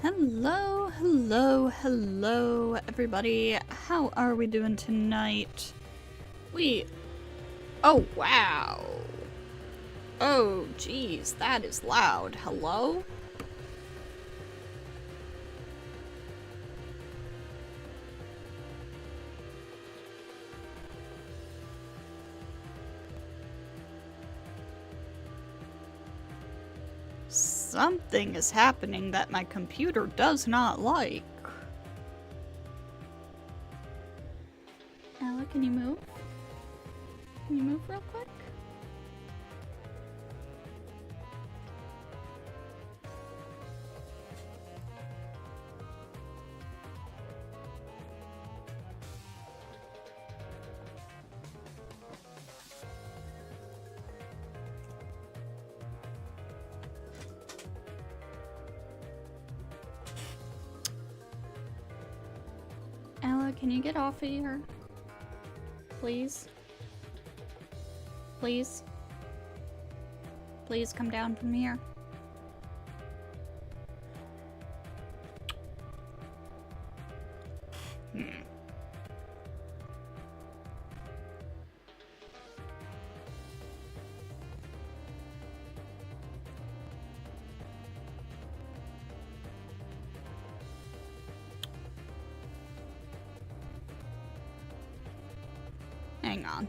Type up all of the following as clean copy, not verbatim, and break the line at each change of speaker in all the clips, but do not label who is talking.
Hello, hello, hello, everybody. How are we doing tonight? Oh, wow. Oh, geez, that is loud. Hello? Something is happening that my computer does not like. Ella, can you move? Can you move real quick? Ella, can you get off of here? Please? Please? Please come down from here. Hang on.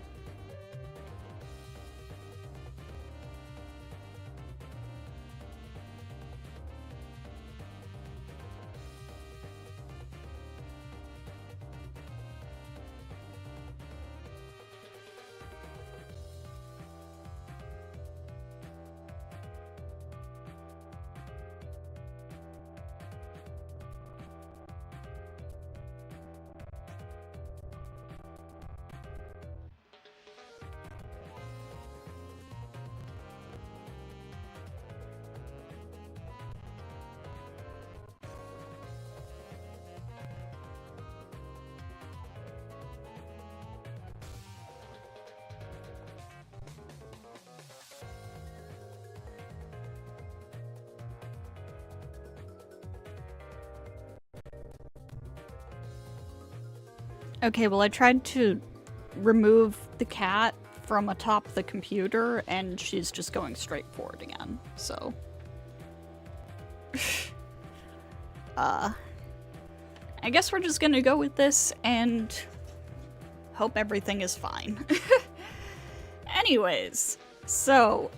Okay, well I tried to remove the cat from atop the computer and she's just going straight for it again, so. I guess we're just gonna go with this and hope everything is fine. Anyways, so,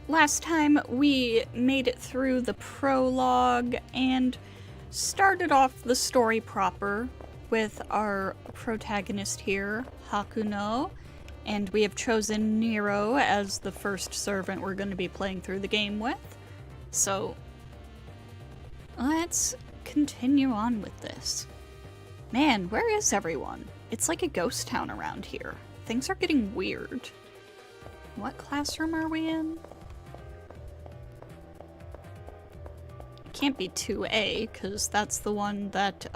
last time we made it through the prologue and started off the story proper with our protagonist here, Hakuno, and we have chosen Nero as the first servant we're going to be playing through the game with. So, let's continue on with this. Man, where is everyone? It's like a ghost town around here. Things are getting weird. What classroom are we in? Can't be 2A, because that's the one that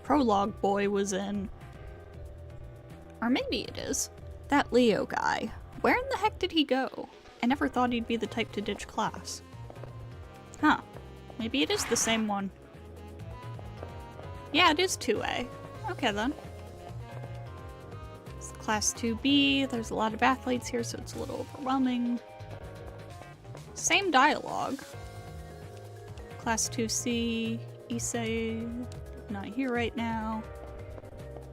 Prologue Boy was in. Or maybe it is. That Leo guy. Where in the heck did he go? I never thought he'd be the type to ditch class. Huh. Maybe it is the same one. Yeah, it is 2A. Okay then. It's class 2B. There's a lot of athletes here, so it's a little overwhelming. Same dialogue. Class 2C, Issei, not here right now.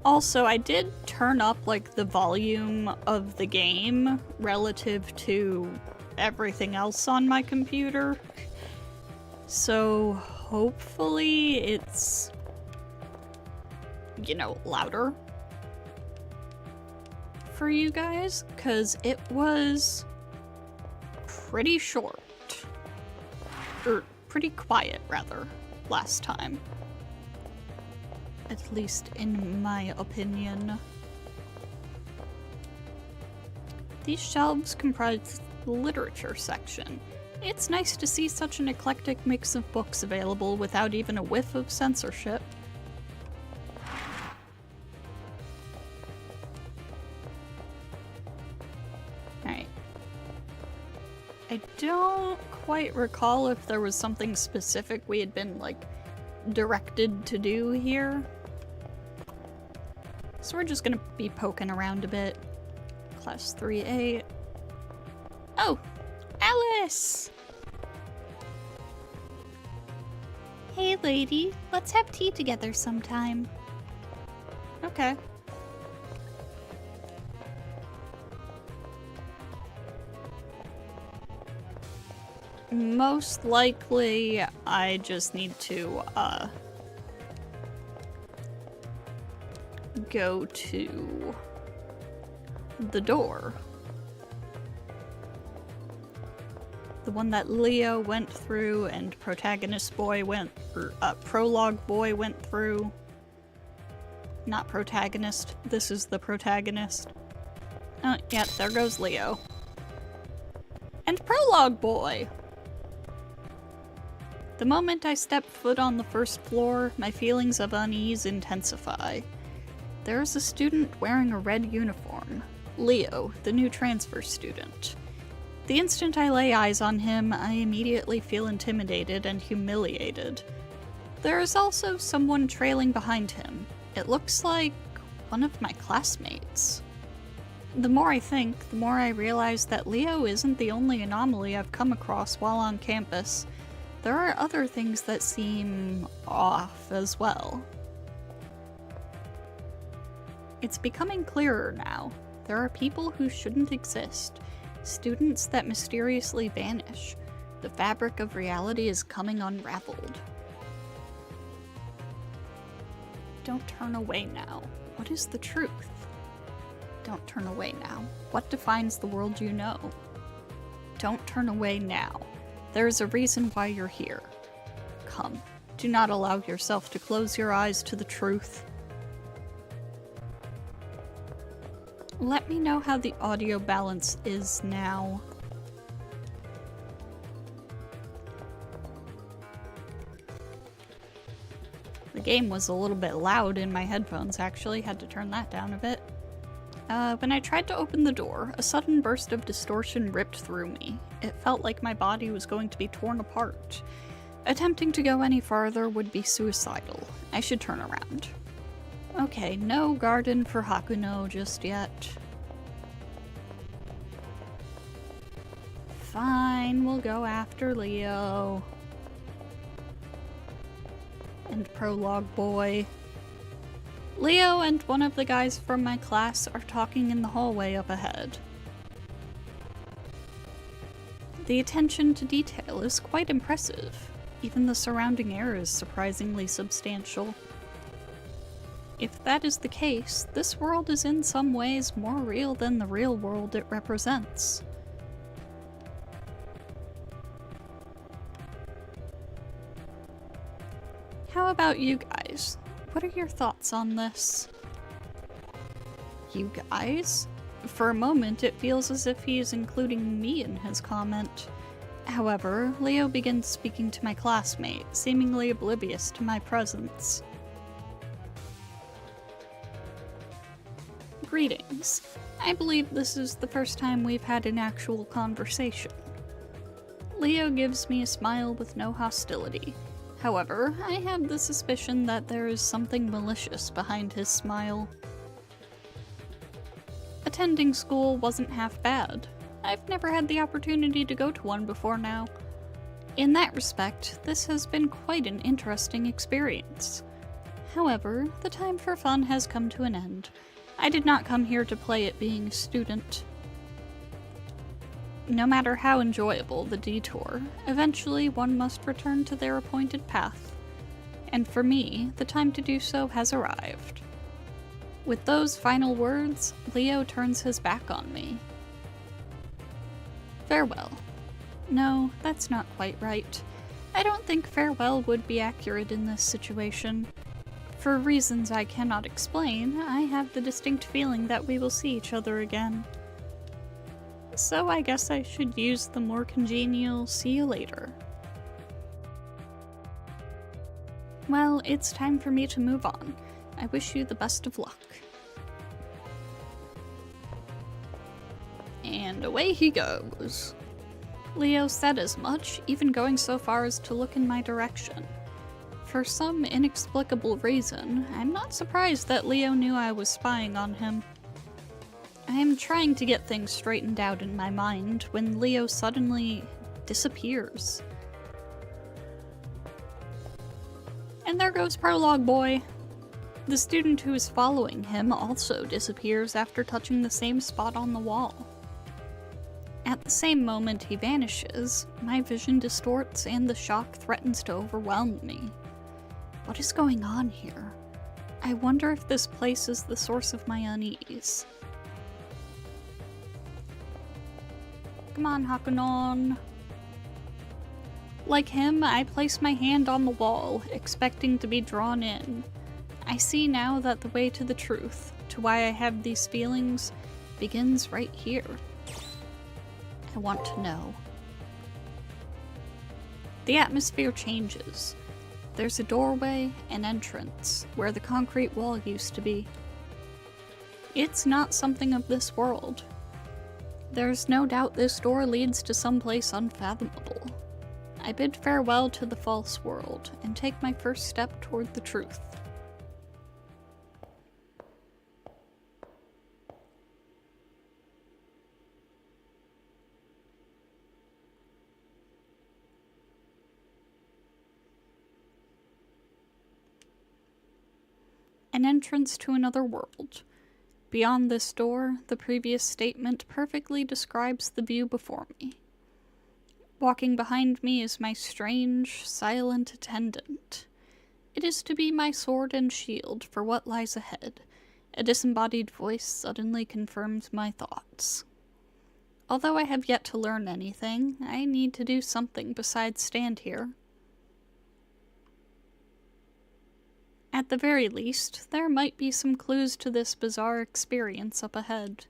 Also, I did turn up, like, the volume of the game relative to everything else on my computer. So, hopefully it's, you know, louder for you guys, because it was pretty short. Pretty quiet, rather, last time. At least in my opinion. These shelves comprise the literature section. It's nice to see such an eclectic mix of books available without even a whiff of censorship. Alright. I don't quite recall if there was something specific we had been, like, directed to do here. So we're just gonna be poking around a bit. Class 3A. Oh! Alice! Hey lady, let's have tea together sometime. Okay. Most likely, I just need to, go to the door. The one that Leo went through and protagonist boy went, or, prologue boy went through. Not protagonist, this is the protagonist. Oh, yeah, there goes Leo. And prologue boy! The moment I step foot on the first floor, my feelings of unease intensify. There is a student wearing a red uniform. Leo, the new transfer student. The instant I lay eyes on him, I immediately feel intimidated and humiliated. There is also someone trailing behind him. It looks like one of my classmates. The more I think, the more I realize that Leo isn't the only anomaly I've come across while on campus. There are other things that seem off as well. It's becoming clearer now. There are people who shouldn't exist. Students that mysteriously vanish. The fabric of reality is coming unraveled. Don't turn away now. What is the truth? Don't turn away now. What defines the world you know? Don't turn away now. There is a reason why you're here. Come. Do not allow yourself to close your eyes to the truth. Let me know how the audio balance is now. The game was a little bit loud in my headphones, actually. Had to turn that down a bit. When I tried to open the door, a sudden burst of distortion ripped through me. It felt like my body was going to be torn apart. Attempting to go any farther would be suicidal. I should turn around. Okay, no garden for Hakuno just yet. Fine, we'll go after Leo. And prologue boy. Leo and one of the guys from my class are talking in the hallway up ahead. The attention to detail is quite impressive. Even the surrounding air is surprisingly substantial. If that is the case, this world is in some ways more real than the real world it represents. How about you guys? What are your thoughts on this? You guys? For a moment, it feels as if he is including me in his comment. However, Leo begins speaking to my classmate, seemingly oblivious to my presence. Greetings. I believe this is the first time we've had an actual conversation. Leo gives me a smile with no hostility. However, I have the suspicion that there is something malicious behind his smile. Attending school wasn't half bad. I've never had the opportunity to go to one before now. In that respect, this has been quite an interesting experience. However, the time for fun has come to an end. I did not come here to play at being a student. No matter how enjoyable the detour, eventually one must return to their appointed path. And for me, the time to do so has arrived. With those final words, Leo turns his back on me. Farewell. No, that's not quite right. I don't think farewell would be accurate in this situation. For reasons I cannot explain, I have the distinct feeling that we will see each other again. So I guess I should use the more congenial see you later. Well, it's time for me to move on. I wish you the best of luck. And away he goes. Leo said as much, even going so far as to look in my direction. For some inexplicable reason, I'm not surprised that Leo knew I was spying on him. I am trying to get things straightened out in my mind when Leo suddenly disappears. And there goes Prologue Boy. The student who is following him also disappears after touching the same spot on the wall. At the same moment he vanishes, my vision distorts and the shock threatens to overwhelm me. What is going on here? I wonder if this place is the source of my unease. Come on, Hakunon. Like him, I place my hand on the wall, expecting to be drawn in. I see now that the way to the truth, to why I have these feelings, begins right here. I want to know. The atmosphere changes. There's a doorway, an entrance, where the concrete wall used to be. It's not something of this world. There's no doubt this door leads to someplace unfathomable. I bid farewell to the false world, and take my first step toward the truth. An entrance to another world. Beyond this door, the previous statement perfectly describes the view before me. Walking behind me is my strange, silent attendant. It is to be my sword and shield for what lies ahead. A disembodied voice suddenly confirms my thoughts. Although I have yet to learn anything, I need to do something besides stand here. At the very least, there might be some clues to this bizarre experience up ahead.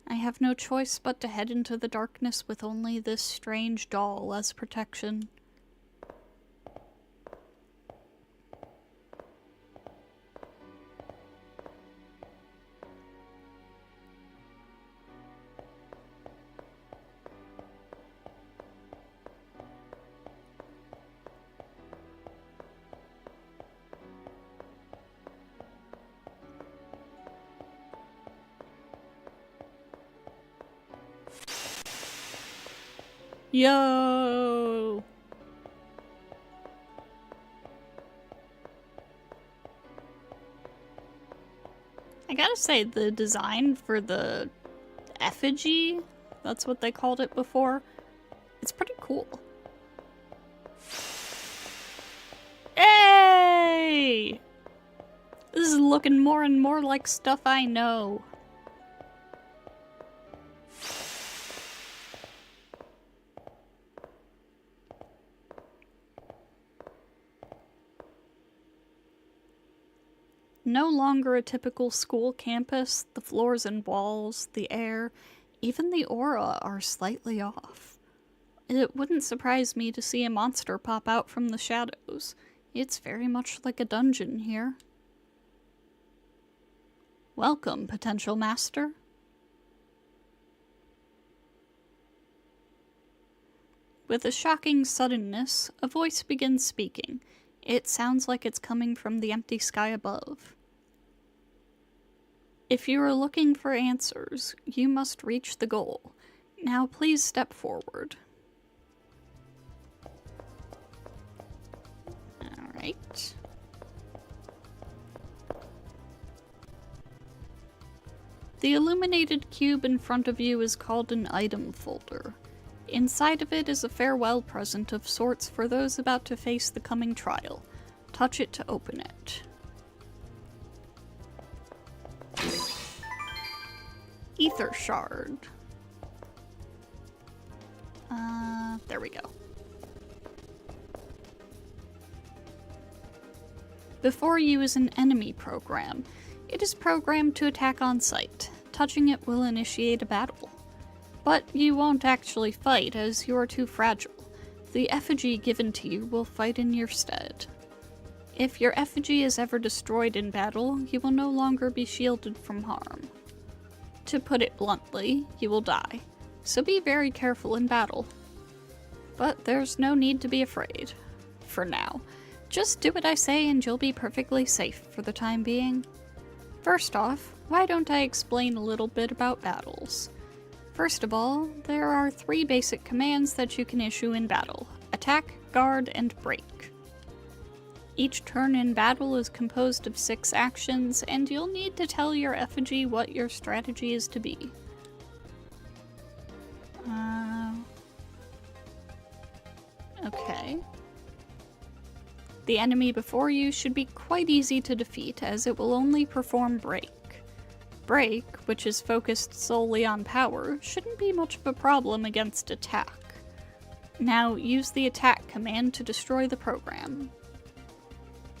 I have no choice but to head into the darkness with only this strange doll as protection. Yo! I gotta say, the design for the effigy, that's what they called it before, it's pretty cool. Hey! This is looking more and more like stuff I know. No longer a typical school campus, the floors and walls, the air, even the aura are slightly off. It wouldn't surprise me to see a monster pop out from the shadows. It's very much like a dungeon here. Welcome, potential master. With a shocking suddenness, a voice begins speaking. It sounds like it's coming from the empty sky above. If you are looking for answers, you must reach the goal. Now please step forward. Alright. The illuminated cube in front of you is called an item folder. Inside of it is a farewell present of sorts for those about to face the coming trial. Touch it to open it. Ether shard. There we go. Before you is an enemy program. It is programmed to attack on sight. Touching it will initiate a battle. But you won't actually fight, as you are too fragile. The effigy given to you will fight in your stead. If your effigy is ever destroyed in battle, you will no longer be shielded from harm. To put it bluntly, you will die, so be very careful in battle. but there's no need to be afraid. For now. Just do what I say and you'll be perfectly safe for the time being. First off, why don't I explain a little bit about battles? First of all, there are 3 basic commands that you can issue in battle: attack, guard, and break. Each turn in battle is composed of 6 actions, and you'll need to tell your effigy what your strategy is to be. Okay. The enemy before you should be quite easy to defeat, as it will only perform break. Break, which is focused solely on power, shouldn't be much of a problem against attack. Now, use the attack command to destroy the program.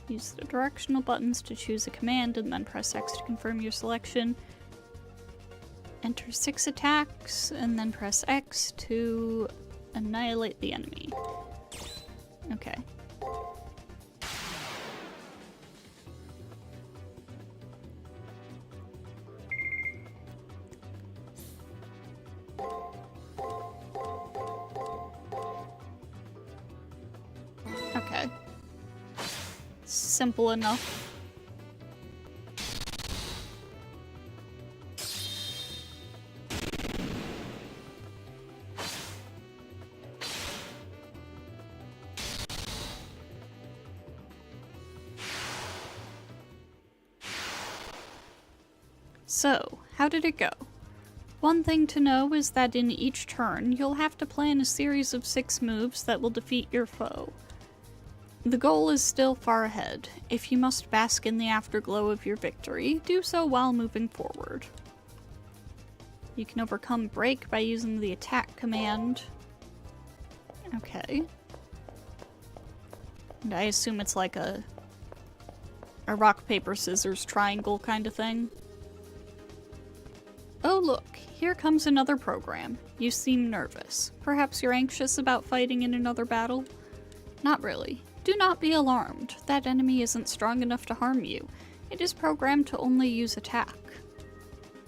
Use the directional buttons to choose a command and then press X to confirm your selection. Enter 6 attacks and then press X to annihilate the enemy. Okay. Okay. Simple enough. So, how did it go? One thing to know is that in each turn, you'll have to plan a series of 6 moves that will defeat your foe. The goal is still far ahead. If you must bask in the afterglow of your victory, do so while moving forward. You can overcome break by using the attack command. Okay. And I assume it's like a rock, paper, scissors triangle kind of thing. Oh look, here comes another program. You seem nervous. Perhaps you're anxious about fighting in another battle? Not really. Do not be alarmed. That enemy isn't strong enough to harm you. It is programmed to only use attack.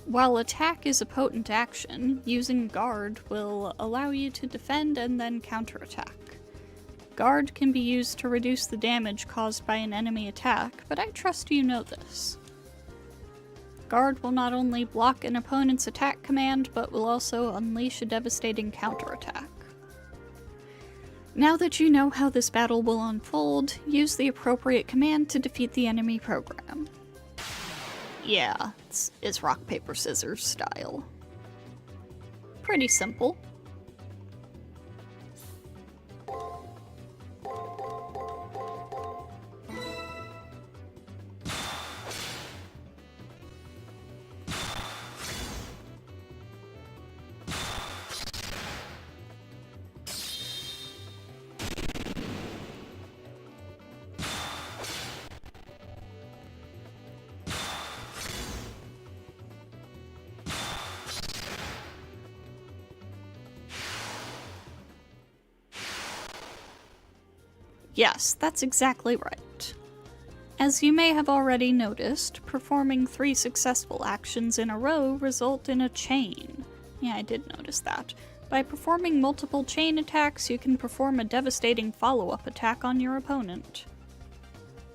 While attack is a potent action, using guard will allow you to defend and then counterattack. Guard can be used to reduce the damage caused by an enemy attack, but I trust you know this. Guard will not only block an opponent's attack command, but will also unleash a devastating counterattack. Now that you know how this battle will unfold, use the appropriate command to defeat the enemy program. Yeah, it's rock, paper, scissors style. Pretty simple. Yes, that's exactly right. As you may have already noticed, performing 3 successful actions in a row result in a chain. Yeah, I did notice that. By performing multiple chain attacks, you can perform a devastating follow-up attack on your opponent.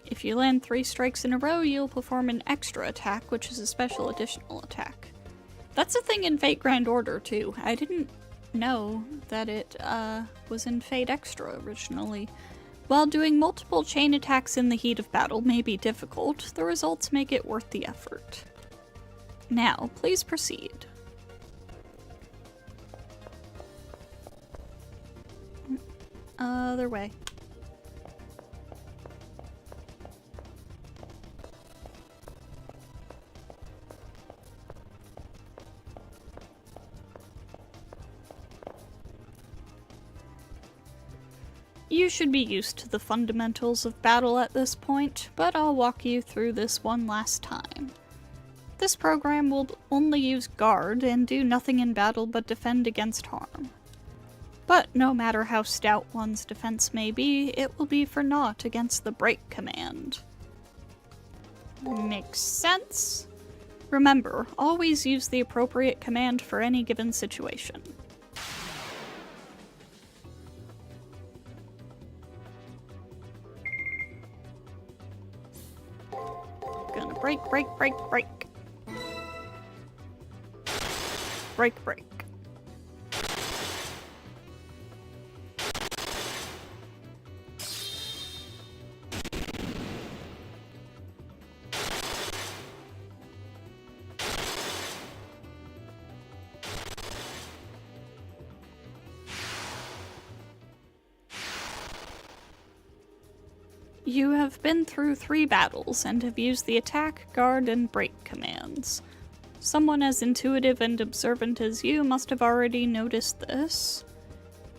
If you land 3 strikes in a row, you'll perform an extra attack, which is a special additional attack. That's a thing in Fate Grand Order, too. I didn't know that it was in Fate Extra originally. While doing multiple chain attacks in the heat of battle may be difficult, the results make it worth the effort. Now, please proceed. Other way. You should be used to the fundamentals of battle at this point, but I'll walk you through this one last time. This program will only use guard and do nothing in battle but defend against harm. But no matter how stout one's defense may be, it will be for naught against the break command. Makes sense? Remember, always use the appropriate command for any given situation. Break, break, break, break. Break, break. You have been through 3 battles and have used the attack, guard, and break commands. Someone as intuitive and observant as you must have already noticed this.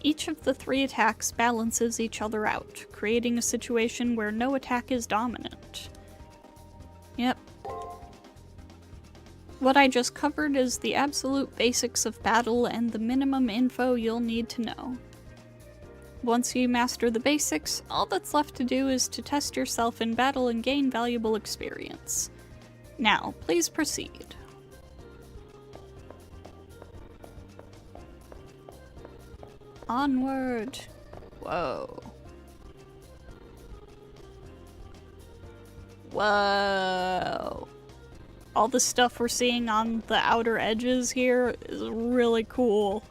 Each of the 3 attacks balances each other out, creating a situation where no attack is dominant. Yep. What I just covered is the absolute basics of battle and the minimum info you'll need to know. Once you master the basics, all that's left to do is to test yourself in battle and gain valuable experience. Now, please proceed. Onward! Whoa. Whoa! All the stuff we're seeing on the outer edges here is really cool.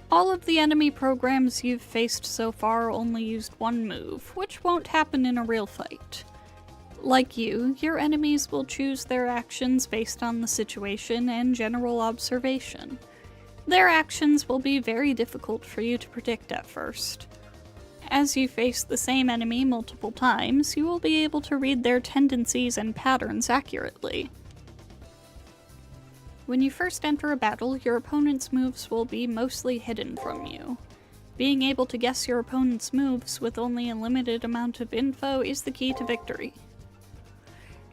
All of the enemy programs you've faced so far only used one move, which won't happen in a real fight. Like you, your enemies will choose their actions based on the situation and general observation. Their actions will be very difficult for you to predict at first. As you face the same enemy multiple times, you will be able to read their tendencies and patterns accurately. When you first enter a battle, your opponent's moves will be mostly hidden from you. Being able to guess your opponent's moves with only a limited amount of info is the key to victory.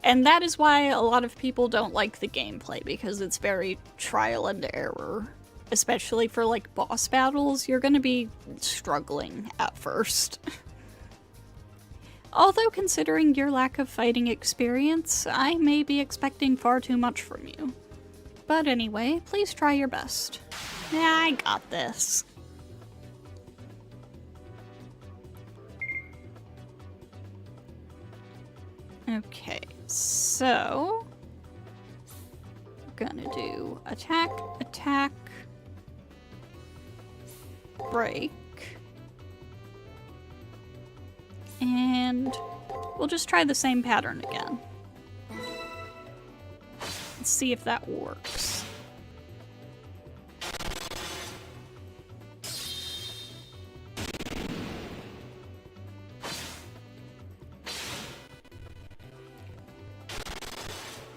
And that is why a lot of people don't like the gameplay, because it's very trial and error. Especially for like boss battles, you're gonna be struggling at first. Although considering your lack of fighting experience, I may be expecting far too much from you. But anyway, please try your best. Yeah, I got this. Okay, so we're gonna do attack, attack, break, and we'll just try the same pattern again. Let's see if that works.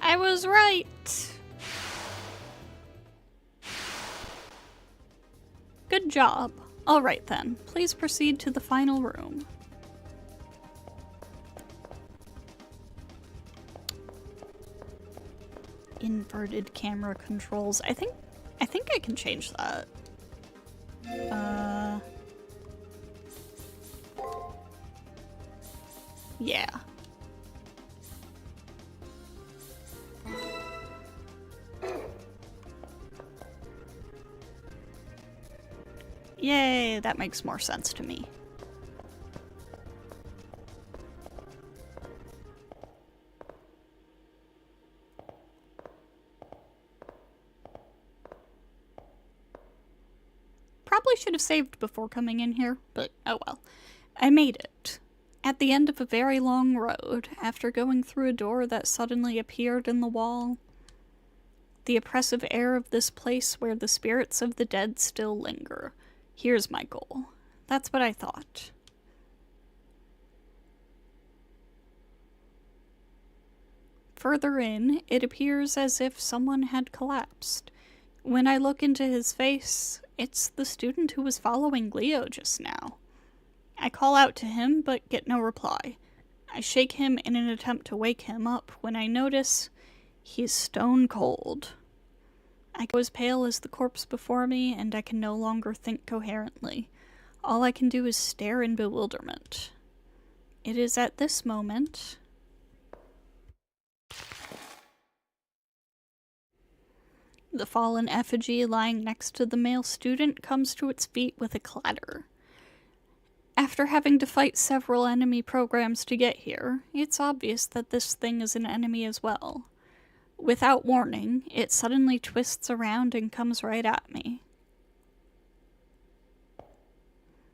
I was right! Good job. Alright then, please proceed to the final room. Inverted camera controls. I think I can change that. Yeah. Yay, that makes more sense to me. Probably should have saved before coming in here, but oh well. I made it. At the end of a very long road, after going through a door that suddenly appeared in the wall. The oppressive air of this place where the spirits of the dead still linger. Here's my goal. That's what I thought. Further in, it appears as if someone had collapsed. When I look into his face, it's the student who was following Leo just now. I call out to him, but get no reply. I shake him in an attempt to wake him up when I notice he's stone cold. I go as pale as the corpse before me, and I can no longer think coherently. All I can do is stare in bewilderment. It is at this moment The fallen effigy lying next to the male student comes to its feet with a clatter. After having to fight several enemy programs to get here, it's obvious that this thing is an enemy as well. Without warning, it suddenly twists around and comes right at me.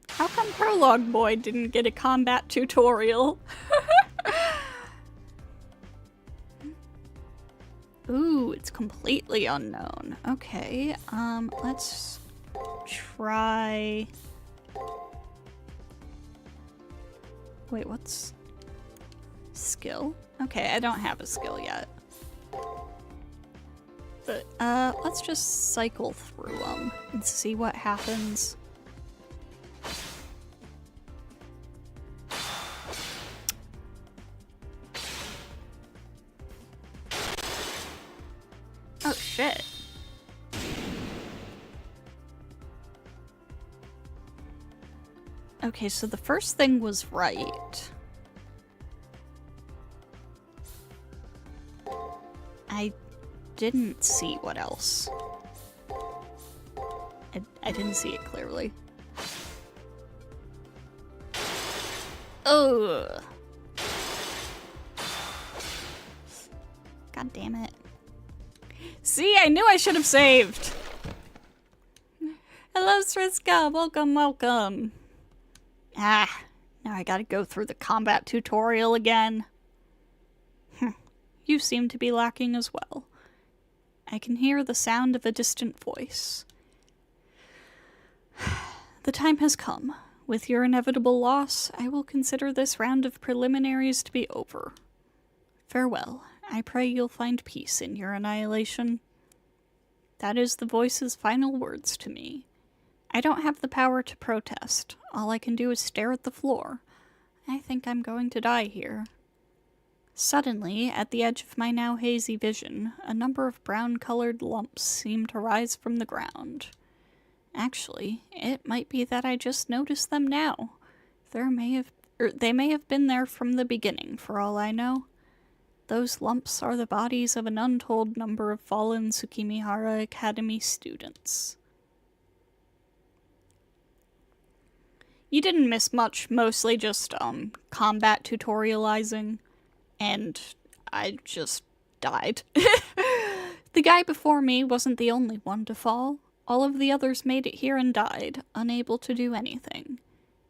How come Prologue Boy didn't get a combat tutorial? Ooh, it's completely unknown. Okay, let's try... Wait, what's... skill? Okay, I don't have a skill yet. But, let's just cycle through them and see what happens. Oh, shit. Okay, so the first thing was right. I didn't see what else. I didn't see it clearly. Ugh. God damn it. See, I knew I should have saved! Hello, Sriska! Welcome, welcome! Ah, now I gotta go through the combat tutorial again. You seem to be lacking as well. I can hear the sound of a distant voice. The time has come. With your inevitable loss, I will consider this round of preliminaries to be over. Farewell. I pray you'll find peace in your annihilation. That is the voice's final words to me. I don't have the power to protest. All I can do is stare at the floor. I think I'm going to die here. Suddenly, at the edge of my now hazy vision, a number of brown-colored lumps seem to rise from the ground. Actually, it might be that I just noticed them now. They may have been there from the beginning, for all I know. Those lumps are the bodies of an untold number of fallen Tsukimihara Academy students. You didn't miss much, mostly just, combat tutorializing, and I just died. The guy before me wasn't the only one to fall. All of the others made it here and died, unable to do anything.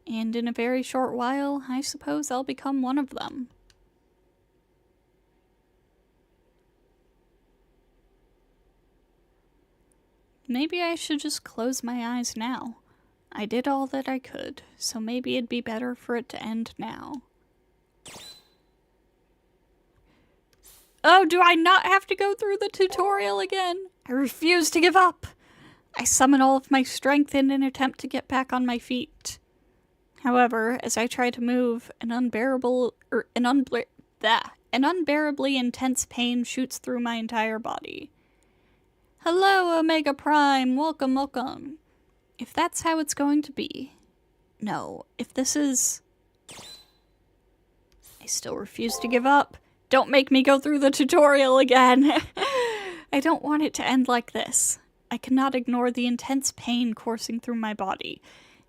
And in a very short while, I suppose I'll become one of them. Maybe I should just close my eyes now. I did all that I could, so maybe it'd be better for it to end now. Oh, do I not have to go through the tutorial again? I refuse to give up. I summon all of my strength in an attempt to get back on my feet. However, as I try to move, an unbearably intense pain shoots through my entire body. Hello, Omega Prime! Welcome, welcome! If that's how it's going to be... No, if this is... I still refuse to give up. Don't make me go through the tutorial again! I don't want it to end like this. I cannot ignore the intense pain coursing through my body.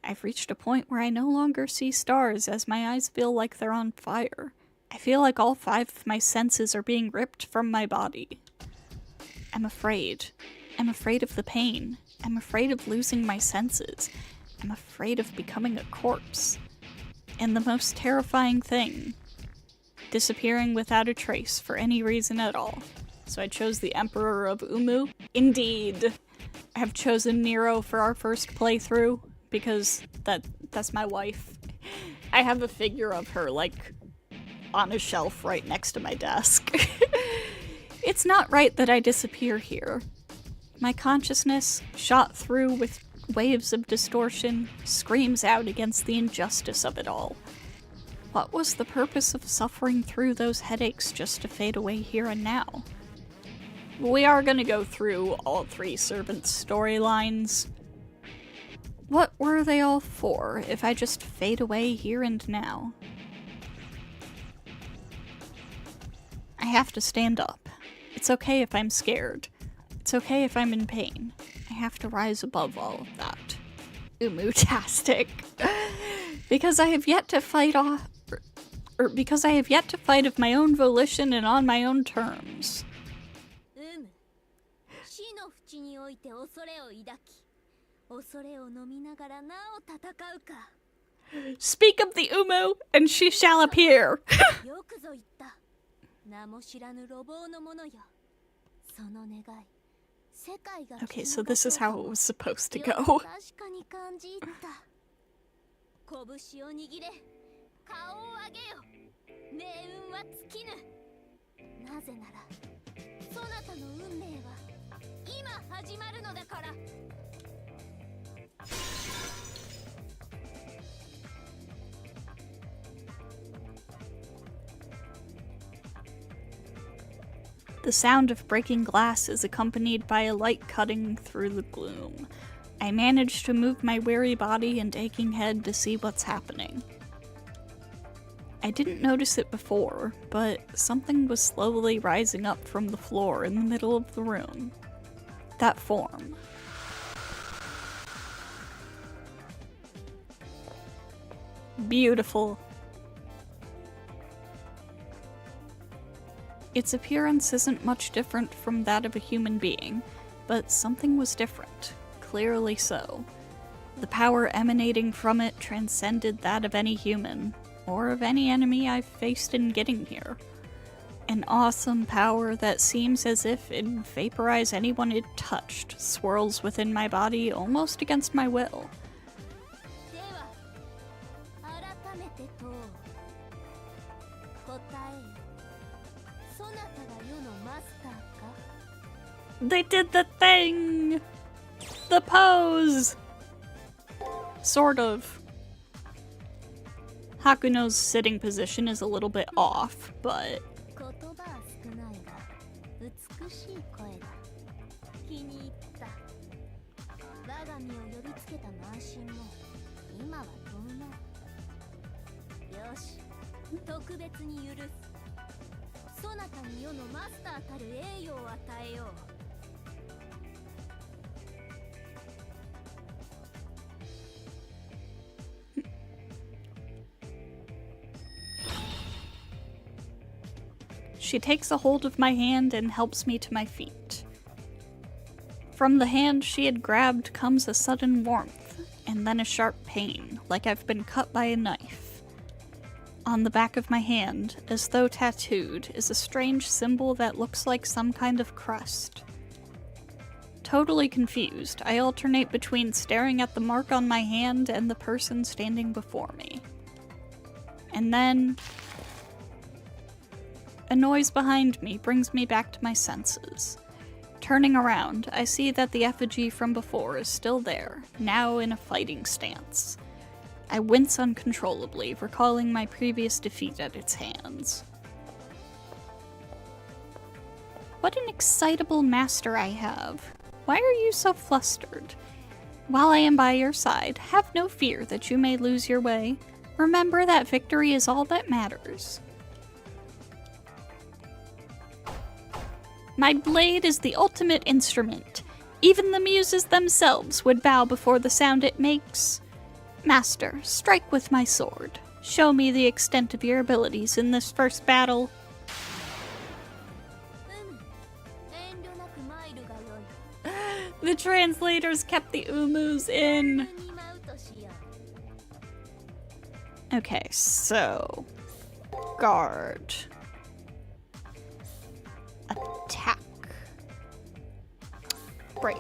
I've reached a point where I no longer see stars as my eyes feel like they're on fire. I feel like all 5 of my senses are being ripped from my body. I'm afraid. I'm afraid of the pain. I'm afraid of losing my senses. I'm afraid of becoming a corpse. And the most terrifying thing, disappearing without a trace for any reason at all. So I chose the Emperor of Umu. Indeed! I have chosen Nero for our first playthrough, because that's my wife. I have a figure of her, like, on a shelf right next to my desk. It's not right that I disappear here. My consciousness, shot through with waves of distortion, screams out against the injustice of it all. What was the purpose of suffering through those headaches just to fade away here and now? We are gonna go through all 3 servants' storylines. What were they all for if I just fade away here and now? I have to stand up. It's okay if I'm scared. It's okay if I'm in pain. I have to rise above all of that. Umu-tastic. Because I have yet to fight off... because I have yet to fight of my own volition and on my own terms. Speak of the Umu, and she shall appear. Okay, so this is how it was supposed to go. The sound of breaking glass is accompanied by a light cutting through the gloom. I manage to move my weary body and aching head to see what's happening. I didn't notice it before, but something was slowly rising up from the floor in the middle of the room. That form. Beautiful. Its appearance isn't much different from that of a human being, but something was different, clearly so. The power emanating from it transcended that of any human, or of any enemy I've faced in getting here. An awesome power that seems as if it'd vaporize anyone it touched, swirls within my body almost against my will. They did the thing! The pose! Sort of. Hakuno's sitting position is a little bit off, but... She takes a hold of my hand and helps me to my feet. From the hand she had grabbed comes a sudden warmth, and then a sharp pain, like I've been cut by a knife. On the back of my hand, as though tattooed, is a strange symbol that looks like some kind of crest. Totally confused, I alternate between staring at the mark on my hand and the person standing before me. And then... a noise behind me brings me back to my senses. Turning around, I see that the effigy from before is still there, now in a fighting stance. I wince uncontrollably, recalling my previous defeat at its hands. What an excitable master I have. Why are you so flustered? While I am by your side, have no fear that you may lose your way. Remember that victory is all that matters. My blade is the ultimate instrument. Even the muses themselves would bow before the sound it makes. Master, strike with my sword. Show me the extent of your abilities in this first battle. The translators kept the umus in. Okay, so... guard. Attack. Break.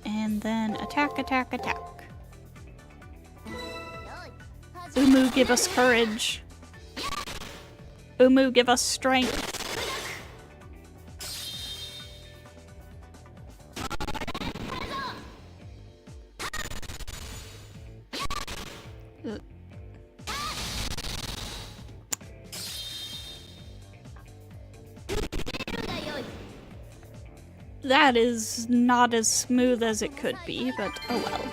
And then attack, attack, attack. Umu, give us courage. Umu, give us strength. That is not as smooth as it could be, but oh well.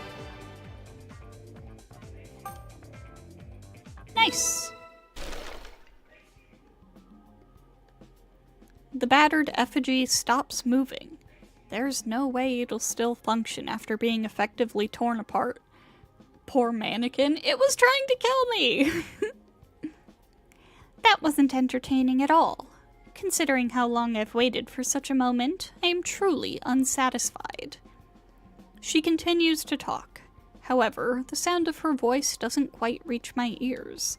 Nice! The battered effigy stops moving. There's no way it'll still function after being effectively torn apart. Poor mannequin, it was trying to kill me! That wasn't entertaining at all. Considering how long I've waited for such a moment, I am truly unsatisfied. She continues to talk. However, the sound of her voice doesn't quite reach my ears.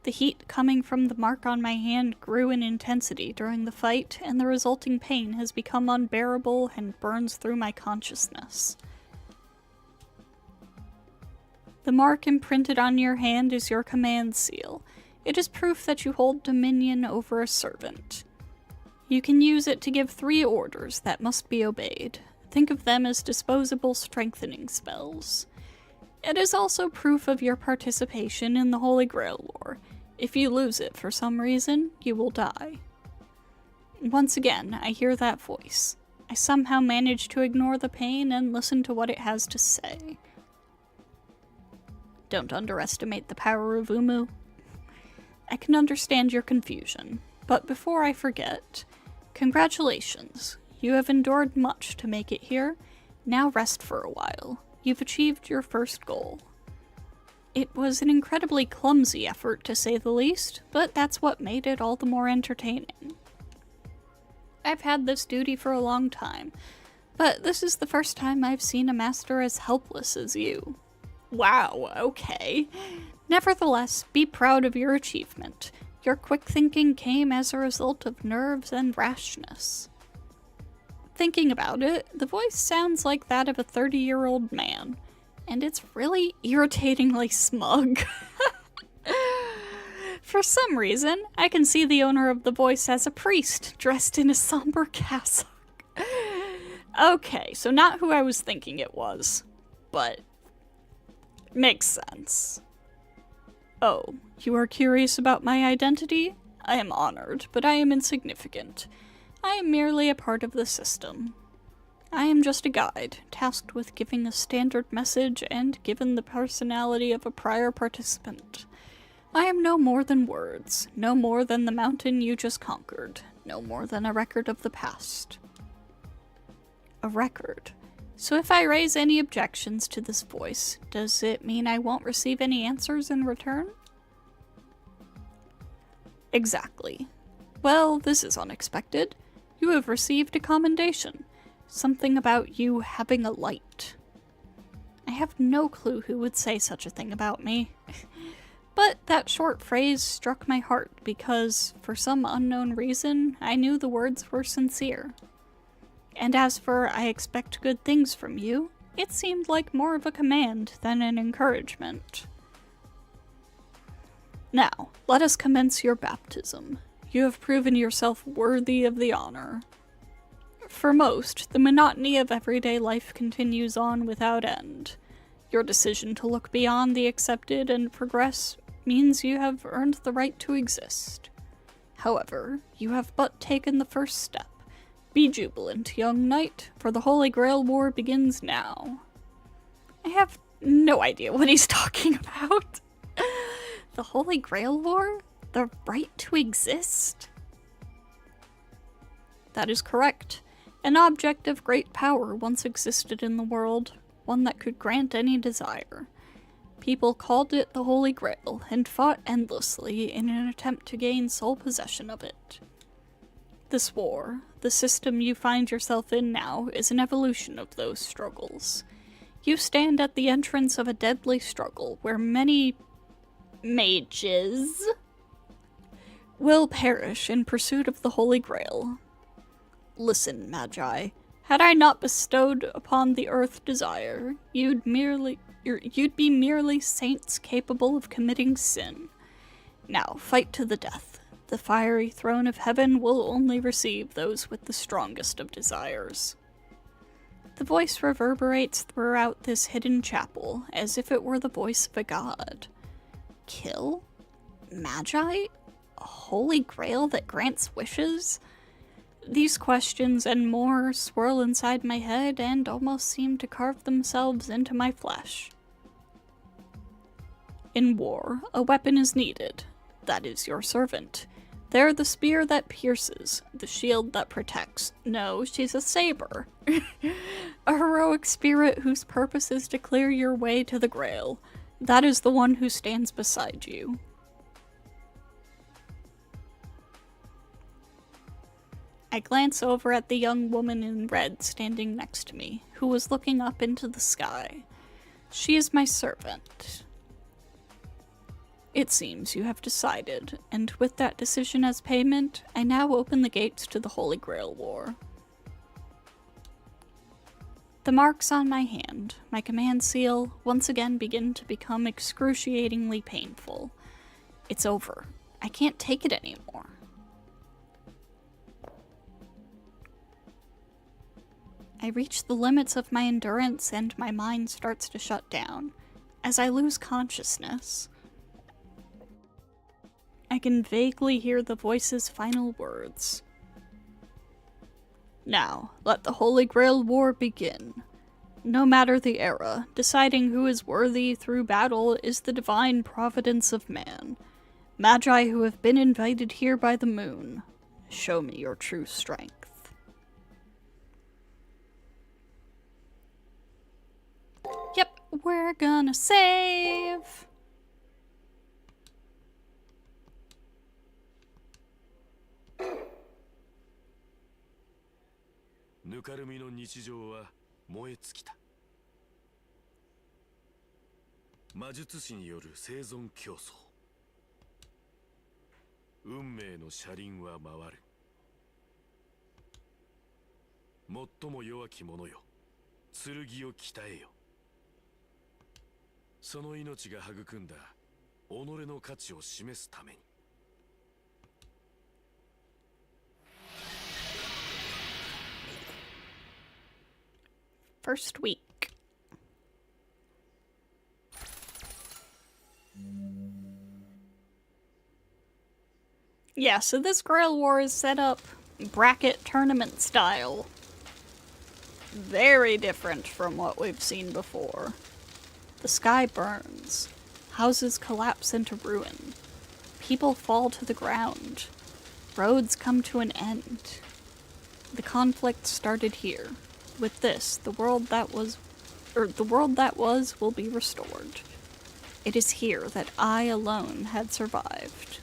The heat coming from the mark on my hand grew in intensity during the fight, and the resulting pain has become unbearable and burns through my consciousness. The mark imprinted on your hand is your command seal. It is proof that you hold dominion over a servant. You can use it to give 3 orders that must be obeyed. Think of them as disposable strengthening spells. It is also proof of your participation in the Holy Grail lore. If you lose it for some reason, you will die. Once again, I hear that voice. I somehow manage to ignore the pain and listen to what it has to say. Don't underestimate the power of Umu. I can understand your confusion, but before I forget, congratulations. You have endured much to make it here. Now rest for a while. You've achieved your first goal. It was an incredibly clumsy effort, to say the least, but that's what made it all the more entertaining. I've had this duty for a long time, but this is the first time I've seen a master as helpless as you. Wow, okay. Nevertheless, be proud of your achievement. Your quick thinking came as a result of nerves and rashness. Thinking about it, the voice sounds like that of a 30-year-old man, and it's really irritatingly smug. For some reason, I can see the owner of the voice as a priest, dressed in a somber cassock. Okay, so not who I was thinking it was, but makes sense. Oh, you are curious about my identity? I am honored, but I am insignificant. I am merely a part of the system. I am just a guide, tasked with giving a standard message and given the personality of a prior participant. I am no more than words, no more than the mountain you just conquered, no more than a record of the past. A record. So if I raise any objections to this voice, does it mean I won't receive any answers in return? Exactly. Well, this is unexpected. You have received a commendation. Something about you having a light. I have no clue who would say such a thing about me. But that short phrase struck my heart because, for some unknown reason, I knew the words were sincere. And as for I expect good things from you, it seemed like more of a command than an encouragement. Now, let us commence your baptism. You have proven yourself worthy of the honor. For most, the monotony of everyday life continues on without end. Your decision to look beyond the accepted and progress means you have earned the right to exist. However, you have but taken the first step. Be jubilant, young knight, for the Holy Grail War begins now. I have no idea what he's talking about. The Holy Grail War? The right to exist? That is correct. An object of great power once existed in the world, one that could grant any desire. People called it the Holy Grail, and fought endlessly in an attempt to gain sole possession of it. This war, the system you find yourself in now, is an evolution of those struggles. You stand at the entrance of a deadly struggle where many mages will perish in pursuit of the Holy Grail. Listen, Magi, had I not bestowed upon the earth desire, you'd be merely saints capable of committing sin. Now, fight to the death. The fiery throne of heaven will only receive those with the strongest of desires. The voice reverberates throughout this hidden chapel, as if it were the voice of a god. Kill? Magi? A holy grail that grants wishes? These questions and more swirl inside my head and almost seem to carve themselves into my flesh. In war, a weapon is needed. That is your servant. They're the spear that pierces, the shield that protects. No, she's a saber. A heroic spirit whose purpose is to clear your way to the Grail. That is the one who stands beside you. I glance over at the young woman in red standing next to me, who was looking up into the sky. She is my servant. It seems you have decided, and with that decision as payment, I now open the gates to the Holy Grail War. The marks on my hand, my command seal, once again begin to become excruciatingly painful. It's over. I can't take it anymore. I reach the limits of my endurance and my mind starts to shut down. As I lose consciousness, I can vaguely hear the voice's final words. Now, let the Holy Grail War begin. No matter the era, deciding who is worthy through battle is the divine providence of man. Magi who have been invited here by the moon, show me your true strength. Yep, we're gonna save! First week. Yeah, so this Grail War is set up bracket tournament style. Very different from what we've seen before. The sky burns. Houses collapse into ruin. People fall to the ground. Roads come to an end. The conflict started here. With this, the world that was will be restored. It is here that I alone had survived.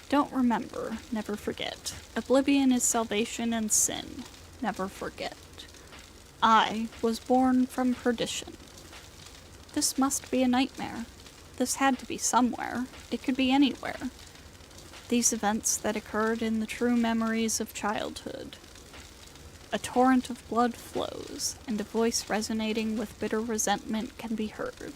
Don't remember, never forget. Oblivion is salvation and sin. Never forget. I was born from perdition. This must be a nightmare. This had to be somewhere. It could be anywhere. These events that occurred in the true memories of childhood. A torrent of blood flows, and a voice resonating with bitter resentment can be heard.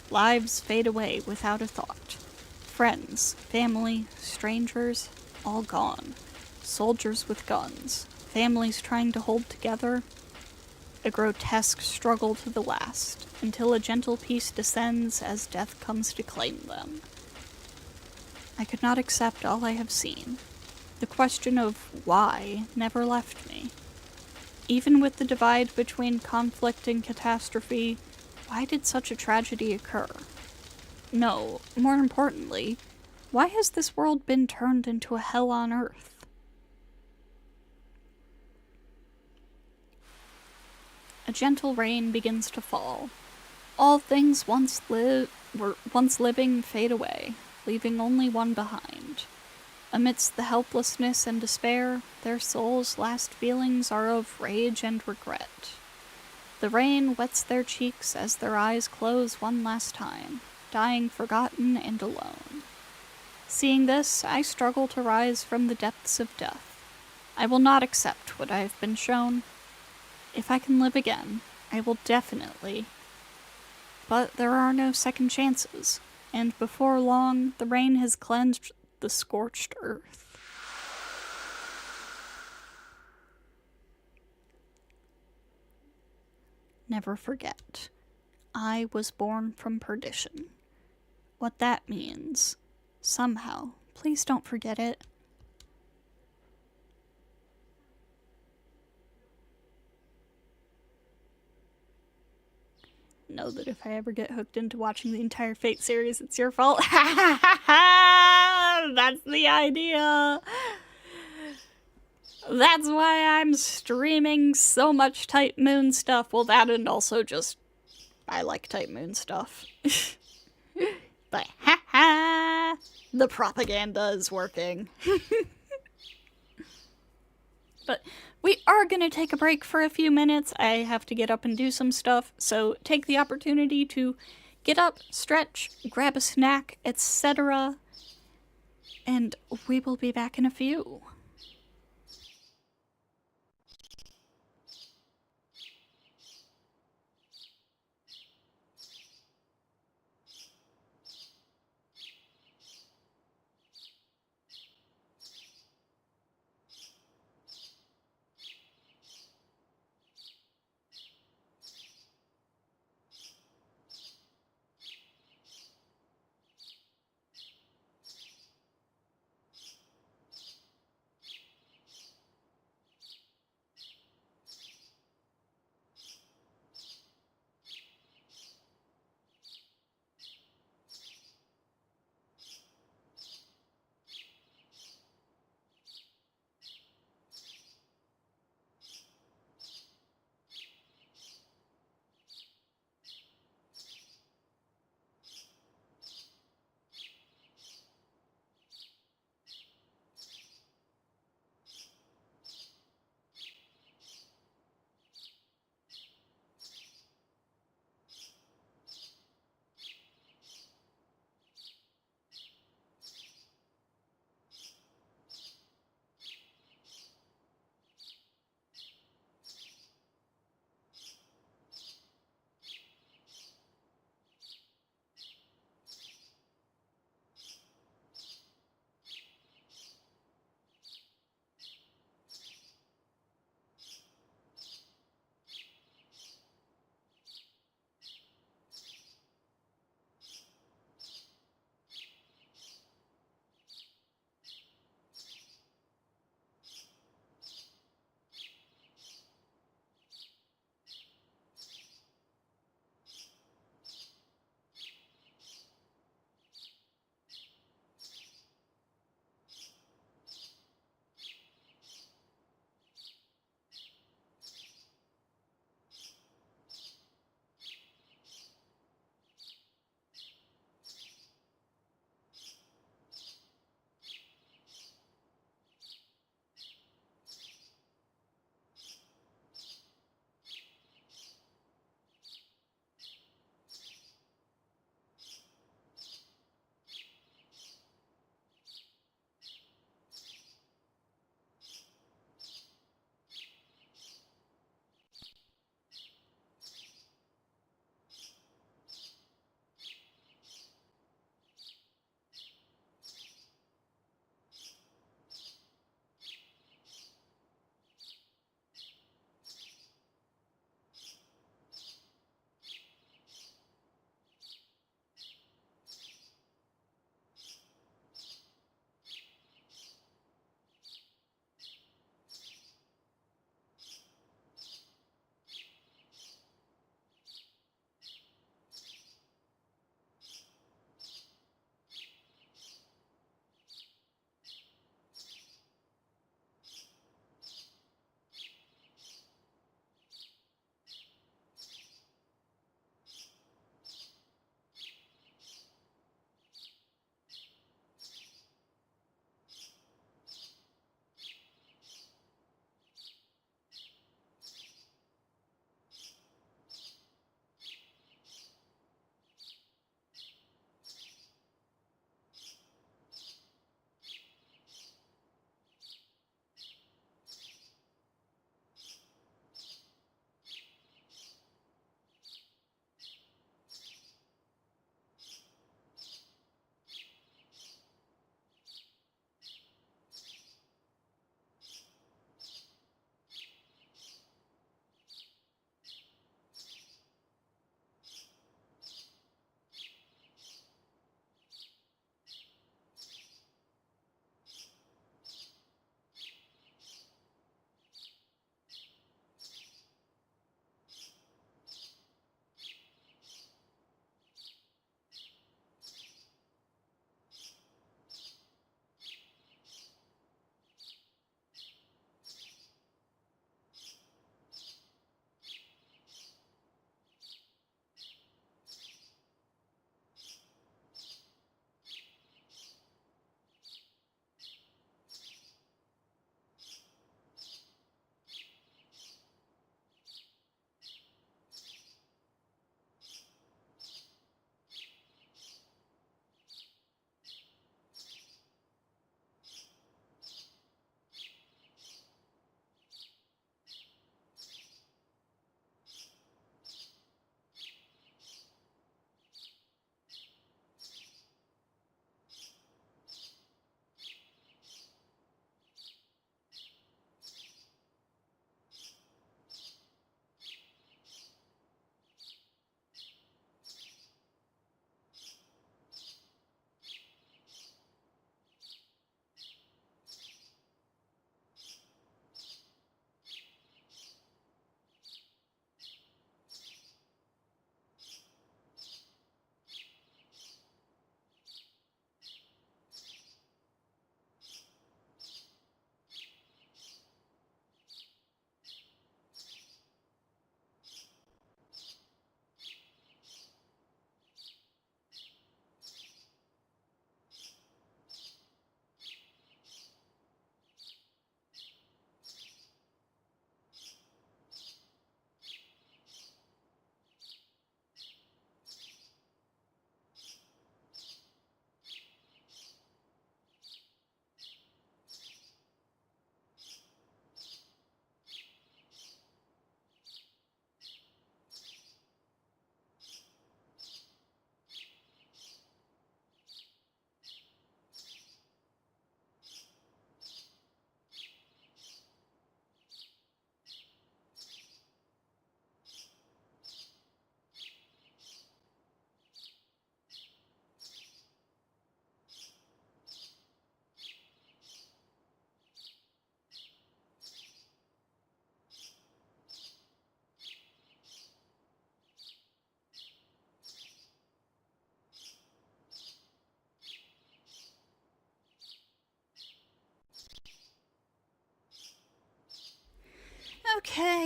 Lives fade away without a thought. Friends, family, strangers, all gone. Soldiers with guns, families trying to hold together. A grotesque struggle to the last, until a gentle peace descends as death comes to claim them. I could not accept all I have seen. The question of why never left me. Even with the divide between conflict and catastrophe, why did such a tragedy occur? No, more importantly, why has this world been turned into a hell on earth? A gentle rain begins to fall. All things once living fade away, leaving only one behind. Amidst the helplessness and despair, their souls' last feelings are of rage and regret. The rain wets their cheeks as their eyes close one last time, dying forgotten and alone. Seeing this, I struggle to rise from the depths of death. I will not accept what I have been shown. If I can live again, I will definitely. But there are no second chances, and before long, the rain has cleansed the scorched earth. Never forget. I was born from perdition. What that means, somehow, please don't forget it. Know that if I ever get hooked into watching the entire Fate series, it's your fault. That's the idea. That's why I'm streaming so much Type Moon stuff. Well, that and also just, I like Type Moon stuff. But ha, the propaganda is working. But we are gonna take a break for a few minutes. I have to get up and do some stuff, so take the opportunity to get up, stretch, grab a snack, etc. And we will be back in a few.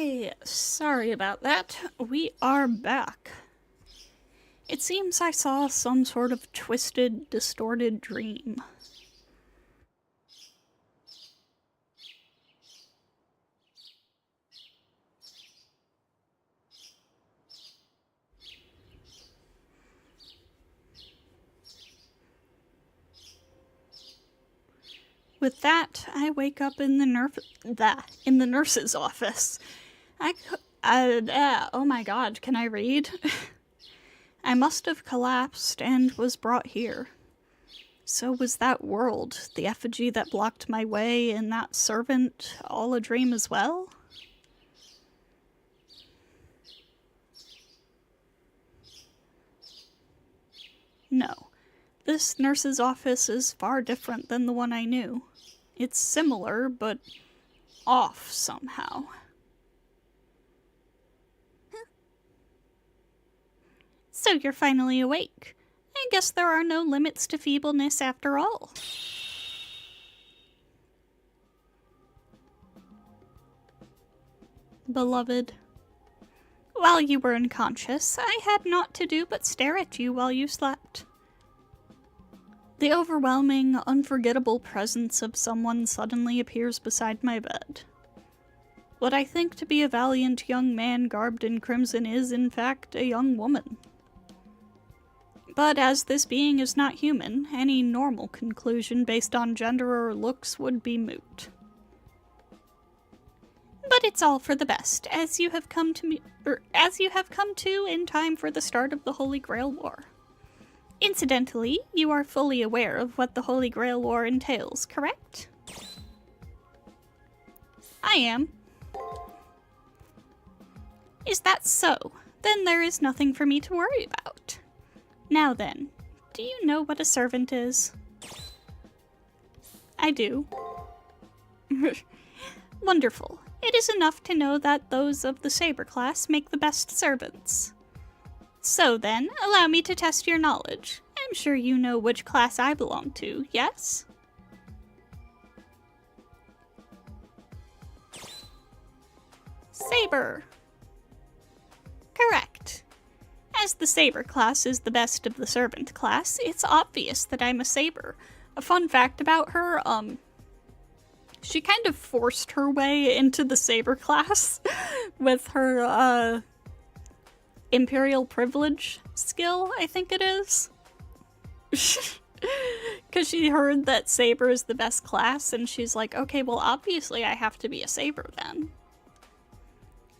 Okay, sorry about that. We are back. It seems I saw some sort of twisted, distorted dream. With that, I wake up in the nurse's office. Oh my god, can I read? I must have collapsed and was brought here. So was that world, the effigy that blocked my way, and that servant, all a dream as well? No. This nurse's office is far different than the one I knew. It's similar, but off somehow. So you're finally awake. I guess there are no limits to feebleness after all. Beloved, while you were unconscious, I had naught to do but stare at you while you slept. The overwhelming, unforgettable presence of someone suddenly appears beside my bed. What I think to be a valiant young man garbed in crimson is, in fact, a young woman. But as this being is not human, any normal conclusion based on gender or looks would be moot. But it's all for the best, as you have come to in time for the start of the Holy Grail War. Incidentally, you are fully aware of what the Holy Grail War entails, correct? I am. Is that so? Then there is nothing for me to worry about. Now then, do you know what a servant is? I do. Wonderful. It is enough to know that those of the Saber class make the best servants. So then, allow me to test your knowledge. I'm sure you know which class I belong to, yes? Saber. Correct. As the Saber class is the best of the servant class, it's obvious that I'm a Saber. A fun fact about her, she kind of forced her way into the Saber class with her, Imperial Privilege skill, I think it is. Because she heard that Saber is the best class, and she's like, okay, well, obviously I have to be a Saber then.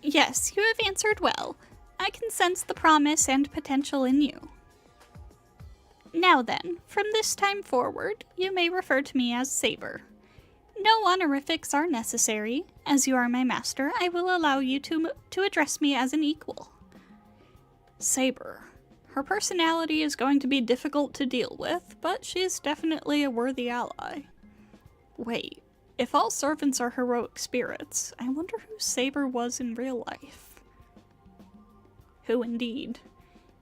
Yes, you have answered well. I can sense the promise and potential in you. Now then, from this time forward, you may refer to me as Saber. No honorifics are necessary. As you are my master, I will allow you to address me as an equal. Saber. Her personality is going to be difficult to deal with, but she's definitely a worthy ally. Wait, if all servants are heroic spirits, I wonder who Saber was in real life. Who indeed?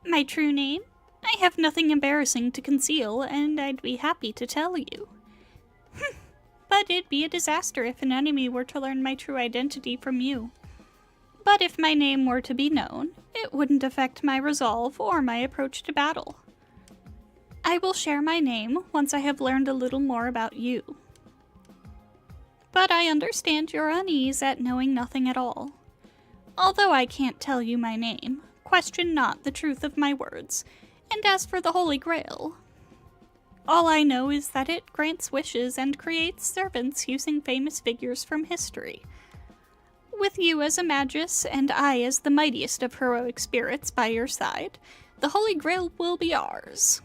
My true name? I have nothing embarrassing to conceal, and I'd be happy to tell you. But it'd be a disaster if an enemy were to learn my true identity from you. But if my name were to be known, it wouldn't affect my resolve or my approach to battle. I will share my name once I have learned a little more about you. But I understand your unease at knowing nothing at all. Although I can't tell you my name, question not the truth of my words, and as for the Holy Grail, all I know is that it grants wishes and creates servants using famous figures from history. With you as a magus, and I as the mightiest of heroic spirits by your side, the Holy Grail will be ours.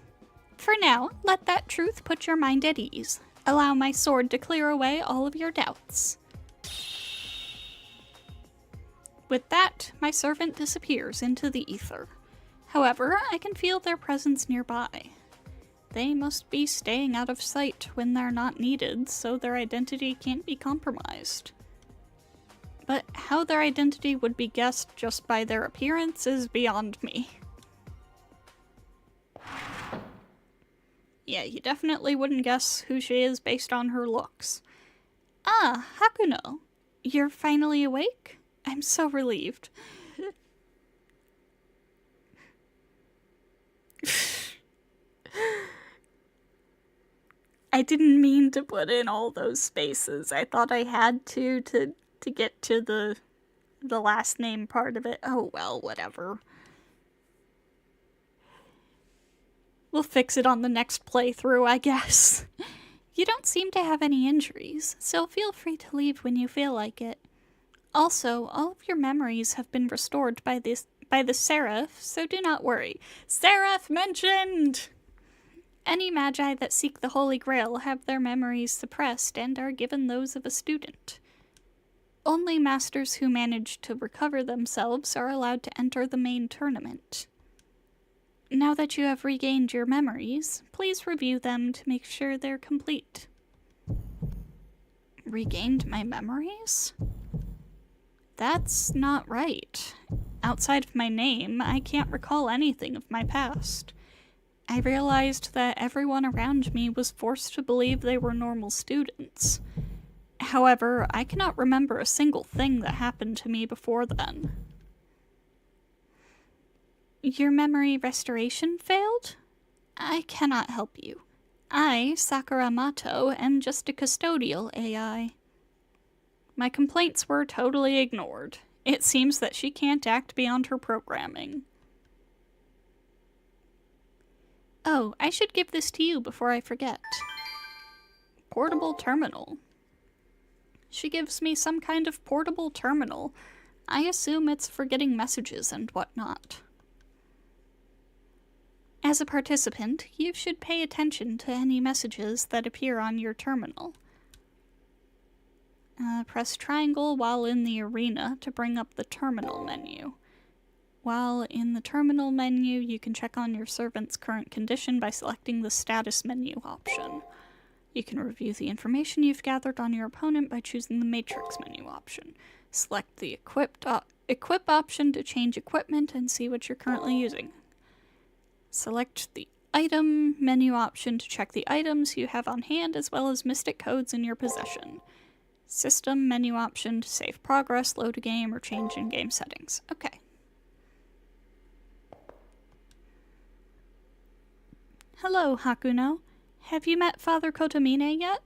For now, let that truth put your mind at ease. Allow my sword to clear away all of your doubts. With that, my servant disappears into the ether. However, I can feel their presence nearby. They must be staying out of sight when they're not needed, so their identity can't be compromised. But how their identity would be guessed just by their appearance is beyond me. Yeah, you definitely wouldn't guess who she is based on her looks. Ah, Hakuno. You're finally awake? I'm so relieved. I didn't mean to put in all those spaces. I thought I had to get to the last name part of it. Oh well, whatever. We'll fix it on the next playthrough, I guess. You don't seem to have any injuries, so feel free to leave when you feel like it. Also, all of your memories have been restored by the Seraph, so do not worry. Seraph mentioned! Any magi that seek the Holy Grail have their memories suppressed and are given those of a student. Only masters who manage to recover themselves are allowed to enter the main tournament. Now that you have regained your memories, please review them to make sure they're complete. Regained my memories? That's not right. Outside of my name, I can't recall anything of my past. I realized that everyone around me was forced to believe they were normal students. However, I cannot remember a single thing that happened to me before then. Your memory restoration failed? I cannot help you. I, Sakura Mato, am just a custodial AI. My complaints were totally ignored. It seems that she can't act beyond her programming. Oh, I should give this to you before I forget. Portable terminal. She gives me some kind of portable terminal. I assume it's for getting messages and whatnot. As a participant, you should pay attention to any messages that appear on your terminal. Press triangle while in the arena to bring up the terminal menu. While in the terminal menu, you can check on your servant's current condition by selecting the status menu option. You can review the information you've gathered on your opponent by choosing the matrix menu option. Select the equip option to change equipment and see what you're currently using. Select the item menu option to check the items you have on hand as well as mystic codes in your possession. System menu option to save progress, load a game, or change in-game settings. Okay. Hello, Hakuno. Have you met Father Kotomine yet?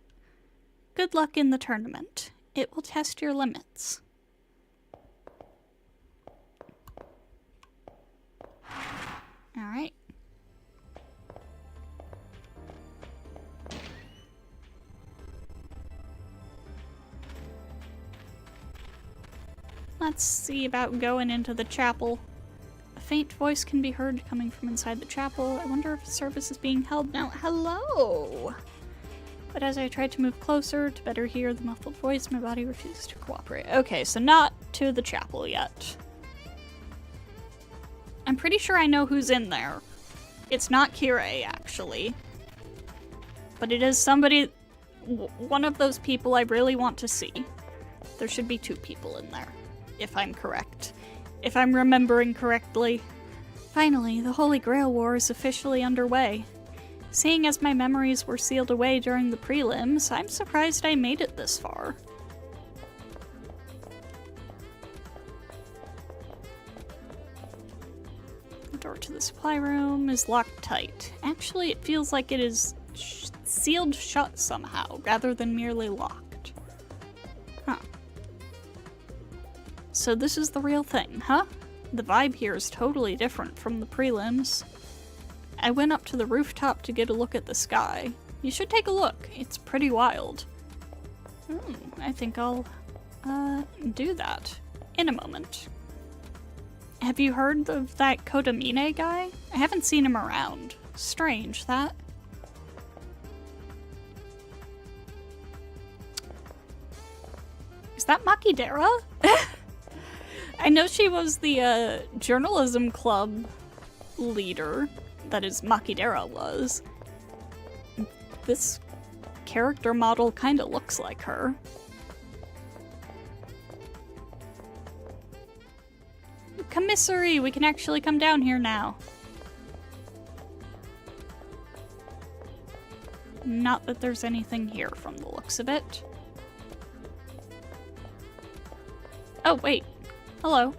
Good luck in the tournament. It will test your limits. Alright. Let's see about going into the chapel. A faint voice can be heard coming from inside the chapel. I wonder if a service is being held now. Hello! But as I tried to move closer to better hear the muffled voice, my body refused to cooperate. Okay, so not to the chapel yet. I'm pretty sure I know who's in there. It's not Kirei, actually. But it is somebody, one of those people I really want to see. There should be 2 people in there, if I'm correct. If I'm remembering correctly. Finally, the Holy Grail War is officially underway. Seeing as my memories were sealed away during the prelims, I'm surprised I made it this far. The door to the supply room is locked tight. Actually, it feels like it is sealed shut somehow, rather than merely locked. Huh. So this is the real thing, huh? The vibe here is totally different from the prelims. I went up to the rooftop to get a look at the sky. You should take a look. It's pretty wild. I think I'll, do that in a moment. Have you heard of that Kotomine guy? I haven't seen him around. Strange, that. Is that Makidera? I know she was the, journalism club leader. That is, Makidera was. This character model kinda looks like her. Commissary! We can actually come down here now. Not that there's anything here from the looks of it. Oh, wait. Hello.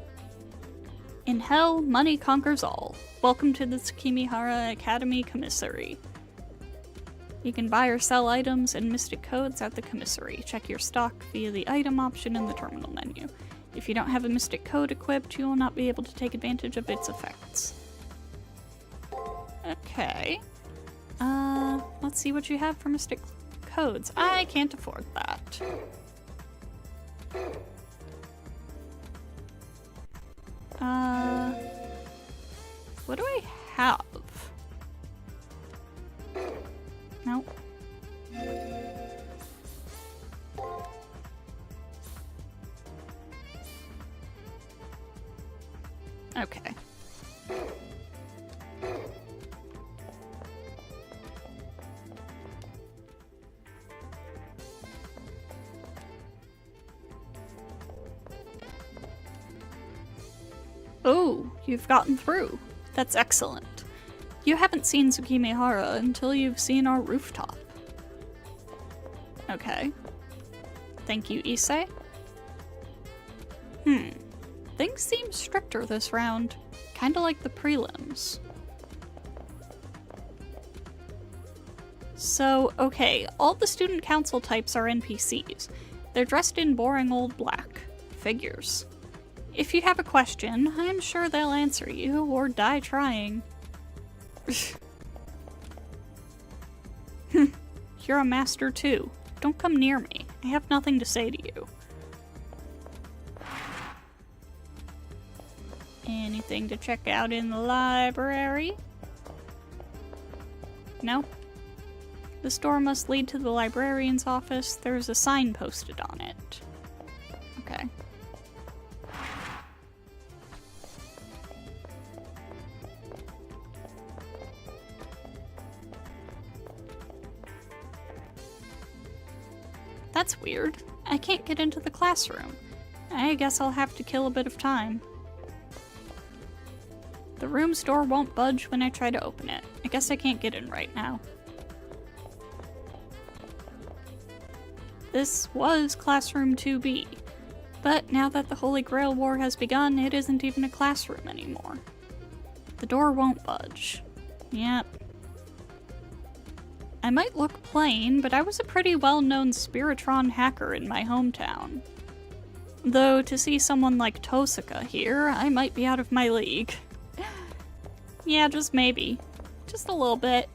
In hell, money conquers all. Welcome to the Tsukimihara Academy Commissary. You can buy or sell items and mystic codes at the commissary. Check your stock via the item option in the terminal menu. If you don't have a mystic code equipped, you will not be able to take advantage of its effects. Okay. Let's see what you have for mystic codes. I can't afford that. What do I have? Nope. Okay. Oh, you've gotten through. That's excellent. You haven't seen Tsukimihara until you've seen our rooftop. Okay. Thank you, Issei. Things seem stricter this round. Kinda like the prelims. So, okay, all the student council types are NPCs. They're dressed in boring old black. Figures. If you have a question, I'm sure they'll answer you, or die trying. You're a master too. Don't come near me. I have nothing to say to you. Anything to check out in the library? No? This door must lead to the librarian's office. There's a sign posted on it. Okay. That's weird. I can't get into the classroom. I guess I'll have to kill a bit of time. The room's door won't budge when I try to open it. I guess I can't get in right now. This was Classroom 2B, but now that the Holy Grail War has begun, it isn't even a classroom anymore. The door won't budge. Yep. I might look plain, but I was a pretty well-known Spiritron hacker in my hometown. Though to see someone like Tosaka here, I might be out of my league. Yeah, just maybe. Just a little bit.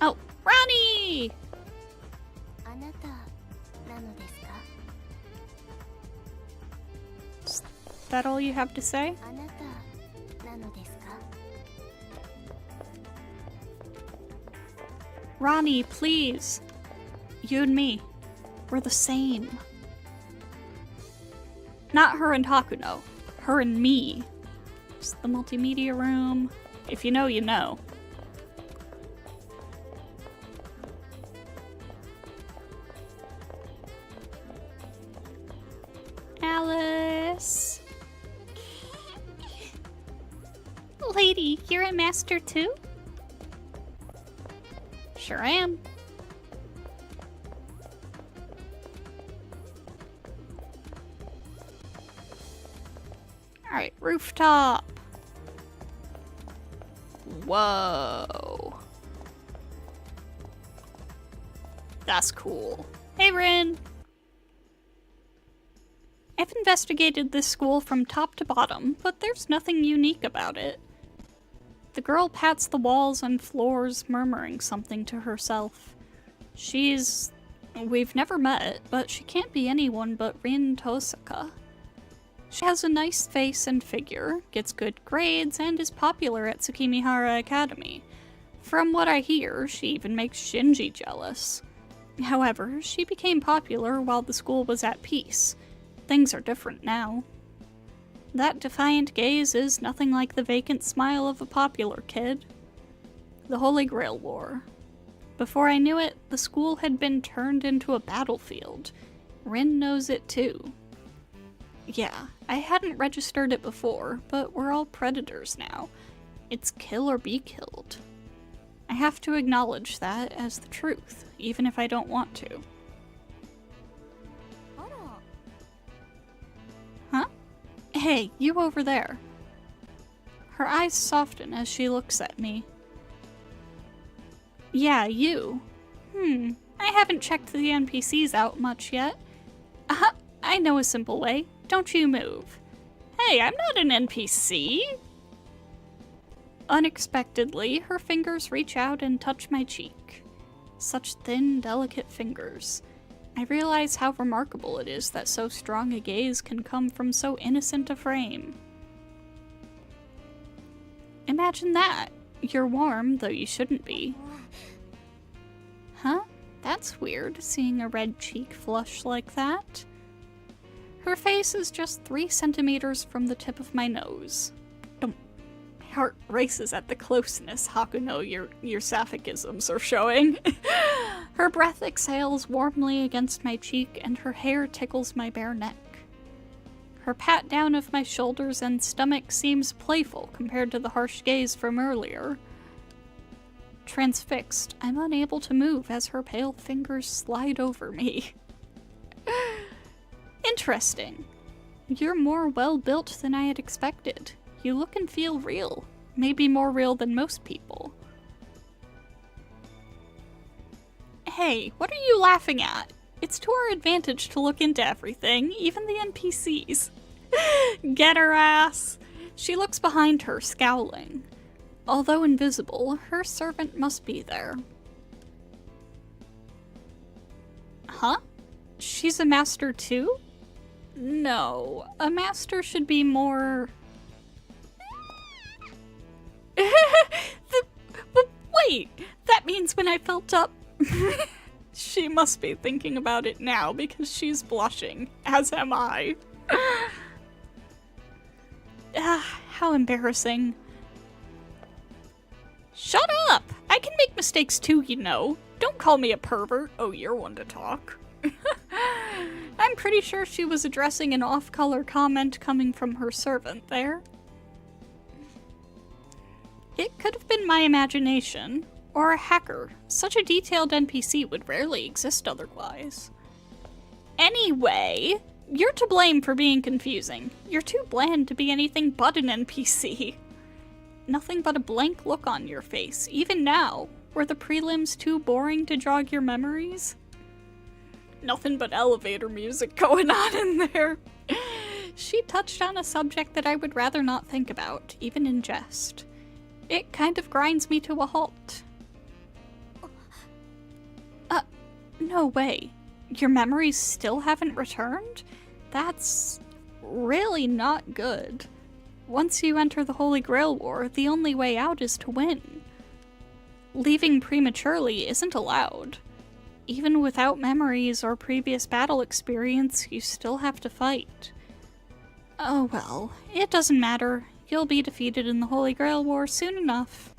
Oh, Ronnie! Is that all you have to say? Ronnie, please. You and me. We're the same. Not her and Hakuno. Her and me. Just the multimedia room. If you know, you know. Alice. Lady, you're a master too? Sure am. Alright, rooftop. Whoa. That's cool. Hey, Rin. I've investigated this school from top to bottom, but there's nothing unique about it. The girl pats the walls and floors, murmuring something to herself. We've never met, but she can't be anyone but Rin Tosaka. She has a nice face and figure, gets good grades, and is popular at Tsukimihara Academy. From what I hear, she even makes Shinji jealous. However, she became popular while the school was at peace. Things are different now. That defiant gaze is nothing like the vacant smile of a popular kid. The Holy Grail War. Before I knew it, the school had been turned into a battlefield. Rin knows it too. Yeah, I hadn't registered it before, but we're all predators now. It's kill or be killed. I have to acknowledge that as the truth, even if I don't want to. Huh? Hey, you over there. Her eyes soften as she looks at me. Yeah, you. I haven't checked the NPCs out much yet. I know a simple way. Don't you move. Hey, I'm not an NPC! Unexpectedly, her fingers reach out and touch my cheek. Such thin, delicate fingers. I realize how remarkable it is that so strong a gaze can come from so innocent a frame. Imagine that. You're warm, though you shouldn't be. Huh? That's weird, seeing a red cheek flush like that. Her face is just 3 centimeters from the tip of my nose. My heart races at the closeness Hakuno your saphicisms are showing. Her breath exhales warmly against my cheek and her hair tickles my bare neck. Her pat down of my shoulders and stomach seems playful compared to the harsh gaze from earlier. Transfixed, I'm unable to move as her pale fingers slide over me. Interesting. You're more well-built than I had expected. You look and feel real. Maybe more real than most people. Hey, what are you laughing at? It's to our advantage to look into everything, even the NPCs. Get her ass! She looks behind her, scowling. Although invisible, her servant must be there. Huh? She's a master too? No, a master should be more... Wait, that means when I felt up... She must be thinking about it now because she's blushing, as am I. How embarrassing. Shut up! I can make mistakes too, you know. Don't call me a pervert. Oh, you're one to talk. I'm pretty sure she was addressing an off-color comment coming from her servant there. It could have been my imagination, or a hacker. Such a detailed NPC would rarely exist otherwise. Anyway, you're to blame for being confusing. You're too bland to be anything but an NPC. Nothing but a blank look on your face, even now. Were the prelims too boring to jog your memories? Nothing but elevator music going on in there. She touched on a subject that I would rather not think about, even in jest. It kind of grinds me to a halt. No way. Your memories still haven't returned? That's really not good. Once you enter the Holy Grail War, the only way out is to win. Leaving prematurely isn't allowed. Even without memories or previous battle experience, you still have to fight. Oh well, it doesn't matter. You'll be defeated in the Holy Grail War soon enough.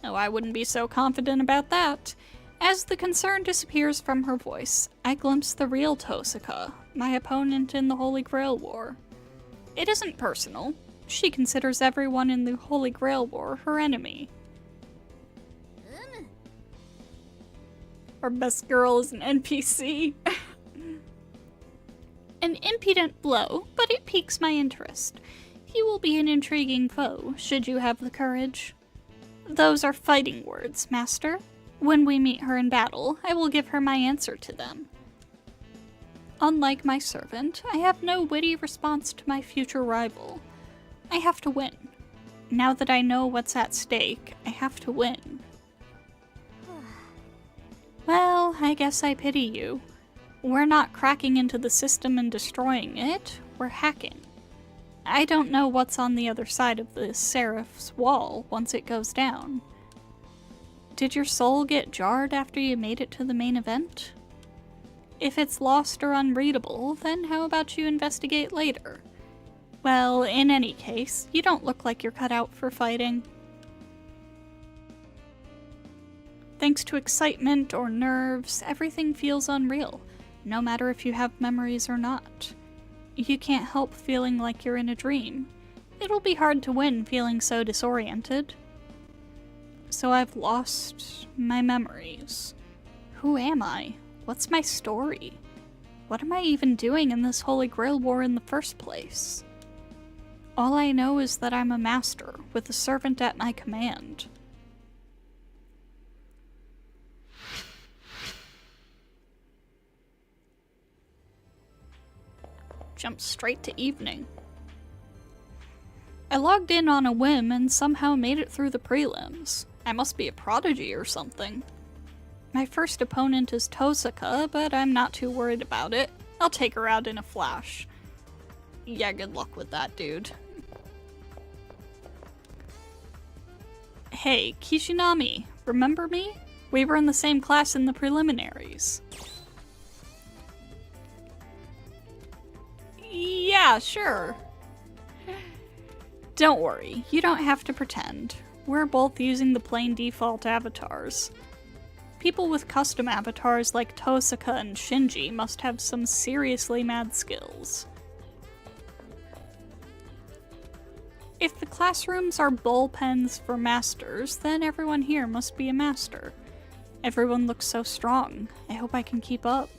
Oh, I wouldn't be so confident about that. As the concern disappears from her voice, I glimpse the real Tosaka, my opponent in the Holy Grail War. It isn't personal. She considers everyone in the Holy Grail War her enemy. Our best girl is an NPC. An impudent blow, but it piques my interest. He will be an intriguing foe, should you have the courage. Those are fighting words, Master. When we meet her in battle, I will give her my answer to them. Unlike my servant, I have no witty response to my future rival. I have to win. Now that I know what's at stake, I have to win. Well, I guess I pity you. We're not cracking into the system and destroying it, we're hacking. I don't know what's on the other side of the Seraph's wall once it goes down. Did your soul get jarred after you made it to the main event? If it's lost or unreadable, then how about you investigate later? Well, in any case, you don't look like you're cut out for fighting. Thanks to excitement or nerves, everything feels unreal, no matter if you have memories or not. You can't help feeling like you're in a dream. It'll be hard to win feeling so disoriented. So I've lost my memories. Who am I? What's my story? What am I even doing in this Holy Grail War in the first place? All I know is that I'm a master, with a servant at my command. Jump straight to evening. I logged in on a whim and somehow made it through the prelims. I must be a prodigy or something. My first opponent is Tosaka, but I'm not too worried about it. I'll take her out in a flash. Yeah, good luck with that, dude. Hey, Kishinami, remember me? We were in the same class in the preliminaries. Yeah, sure. Don't worry, you don't have to pretend. We're both using the plain default avatars. People with custom avatars like Tosaka and Shinji must have some seriously mad skills. If the classrooms are bullpens for masters, then everyone here must be a master. Everyone looks so strong. I hope I can keep up.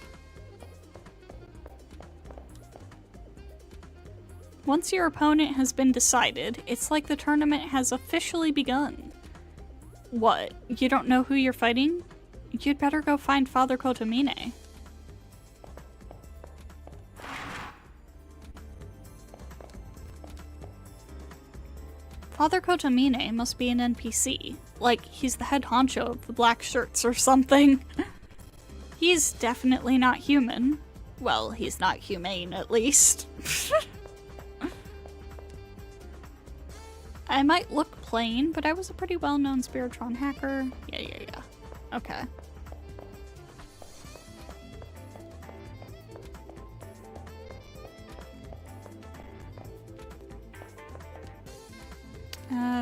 Once your opponent has been decided, it's like the tournament has officially begun. What? You don't know who you're fighting? You'd better go find Father Kotomine. Father Kotomine must be an NPC. Like, he's the head honcho of the black shirts or something. He's definitely not human. Well, he's not humane, at least. I might look plain, but I was a pretty well-known Spiritron hacker. Yeah. Okay.